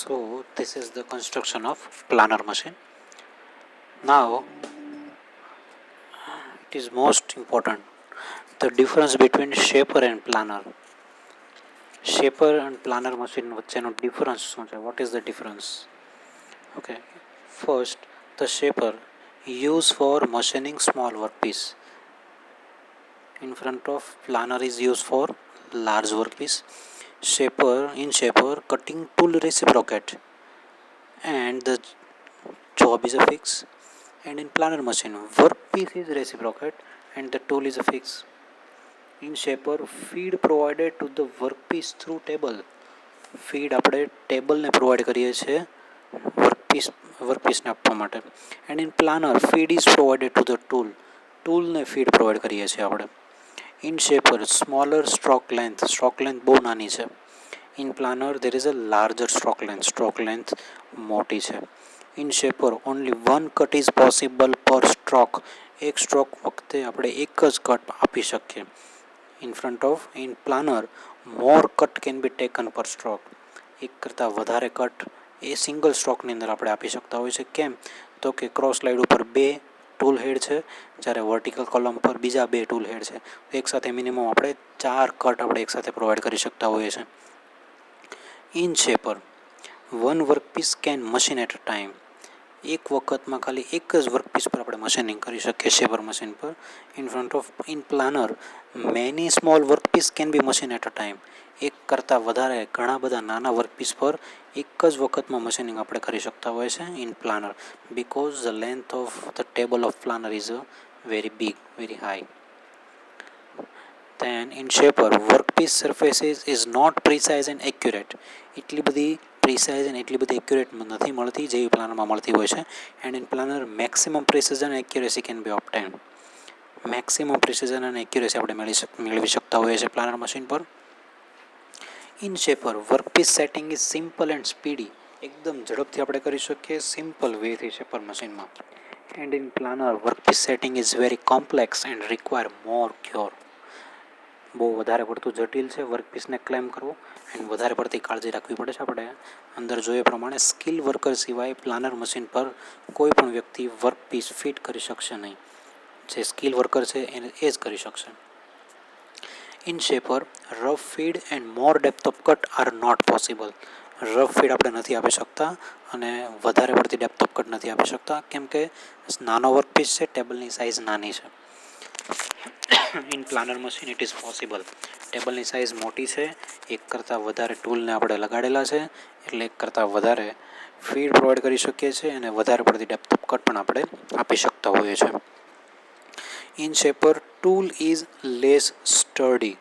So this is the construction of planer machine. Now it is most important, the difference between shaper and planer. Shaper and planer machine વચ્ચેનો difference શું છે? What is the difference? Okay, first, the shaper used for machining small workpiece. In front of planer is used for large workpiece. In shaper, cutting tool reciprocate and the job is a fix. And in planer machine, workpiece is reciprocate and the tool is a fix. In shaper, feed provided to the workpiece through table. Feed આપણે ટેબલને provide કરીએ છીએ વર્કપીસને આપવા માટે. And in planer feed is provided to the ટૂલને feed provide કરીએ છીએ આપણે. In shaper smaller stroke length બહુ નાની છે. In planer there is a larger stroke length મોટી છે. In shaper only one cut is possible per stroke, એક સ્ટ્રોક વખતે આપણે એક જ કટ આપી શકીએ. in planner more cut can be taken per stroke. એક કરતાં વધારે કટ એ સિંગલ સ્ટ્રોકની અંદર આપણે આપી શકતા હોય છે. કેમ? તો કે ક્રોસ સ્લાઇડ ઉપર 2 ટૂલ હેડ છે, જ્યારે વર્ટિકલ કોલમ પર બીજા 2 ટૂલ હેડ છે. તો એકસાથે મિનિમમ આપણે 4 કટ આપણે એકસાથે પ્રોવાઈડ કરી શકતા હોઈએ છીએ. In shaper one workpiece can machine at a time, એક વખતમાં ખાલી એક જ વર્કપીસ પર આપણે મશીનિંગ કરી શકીએ શેપર મશીન પર. In planer many small workpiece can be machine at a time, એક કરતાં વધારે ઘણા બધા નાના વર્કપીસ પર એક જ વખતમાં મશીનિંગ આપણે કરી શકતા હોય છે in planer, because the length of the table of planer is very big, very high. Then in shaper, workpiece surfaces is not precise and accurate. એટલી બધી પ્રિસાઇઝ અને એટલી બધી એક્યુરેટ નથી મળતી જેવી પ્લાનરમાં મળતી હોય છે. And in planer maximum precision અને accuracy can be obtained. Maximum precision અને એક્યુરેસી આપણે મેળવી શકતા હોઈએ છીએ પ્લાનર મશીન પર. In shaper workpiece setting is simple and speedy, એકદમ ઝડપથી આપણે કરી શકીએ સિમ્પલ વેથી શેપર મશીનમાં. And in planer workpiece setting is very complex and require more care. બહુ વધારે પડતું જટિલ છે વર્કપીસને ક્લેમ કરવું એન્ડ વધારે પડતી કાળજી રાખવી પડે છે. આપણે અંદર જોઈએ પ્રમાણે સ્કિલ વર્કર સિવાય પ્લાનર મશીન પર કોઈ પણ વ્યક્તિ વર્કપીસ ફિટ કરી શકશે નહીં. જે સ્કિલ વર્કર છે એને એ જ કરી શકશે. In shaper rough feed and more depth of cut are not possible. Rough feed આપણે નથી આપી શકતા અને વધારે પડતી ડેપ્થ ઓફ કટ નથી આપી શકતા, કેમ કે નાનો વર્કપીસ છે, ટેબલની સાઇઝ નાની છે. In planer machine it is possible. ટેબલની સાઇઝ મોટી છે, એક કરતાં વધારે ટૂલને આપણે લગાડેલા છે, એટલે એક કરતાં વધારે ફીડ પ્રોવાઈડ કરી શકીએ છીએ અને વધારે પડતી ડેપ્થ ઓફ કટ પણ આપણે આપી શકતા હોઈએ છીએ. In shaper tool is less sturdy.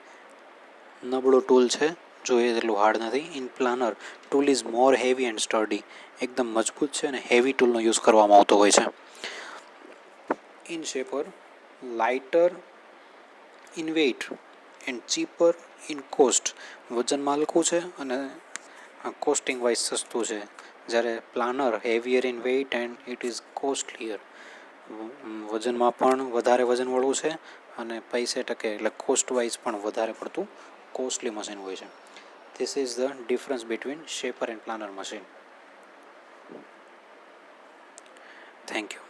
નબળું ટૂલ છે, જોઈએ તેટલું હાર્ડ નથી. In planer tool is more heavy and sturdy. એકદમ મજબૂત છે અને હેવી ટૂલનો યુઝ કરવામાં આવતો હોય છે. In shaper lighter in weight and cheaper in cost. વજનમાં હલકું છે અને કોસ્ટિંગ વાઇઝ સસ્તું છે, જ્યારે planer heavier in weight and it is costlier. વજનમાં પણ વધારે વજનવાળું છે અને પૈસે ટકે એટલે કોસ્ટ વાઇઝ પણ વધારે પડતું કોસ્ટલી મશીન હોય છે. This is the difference between shaper and planer machine. Thank you.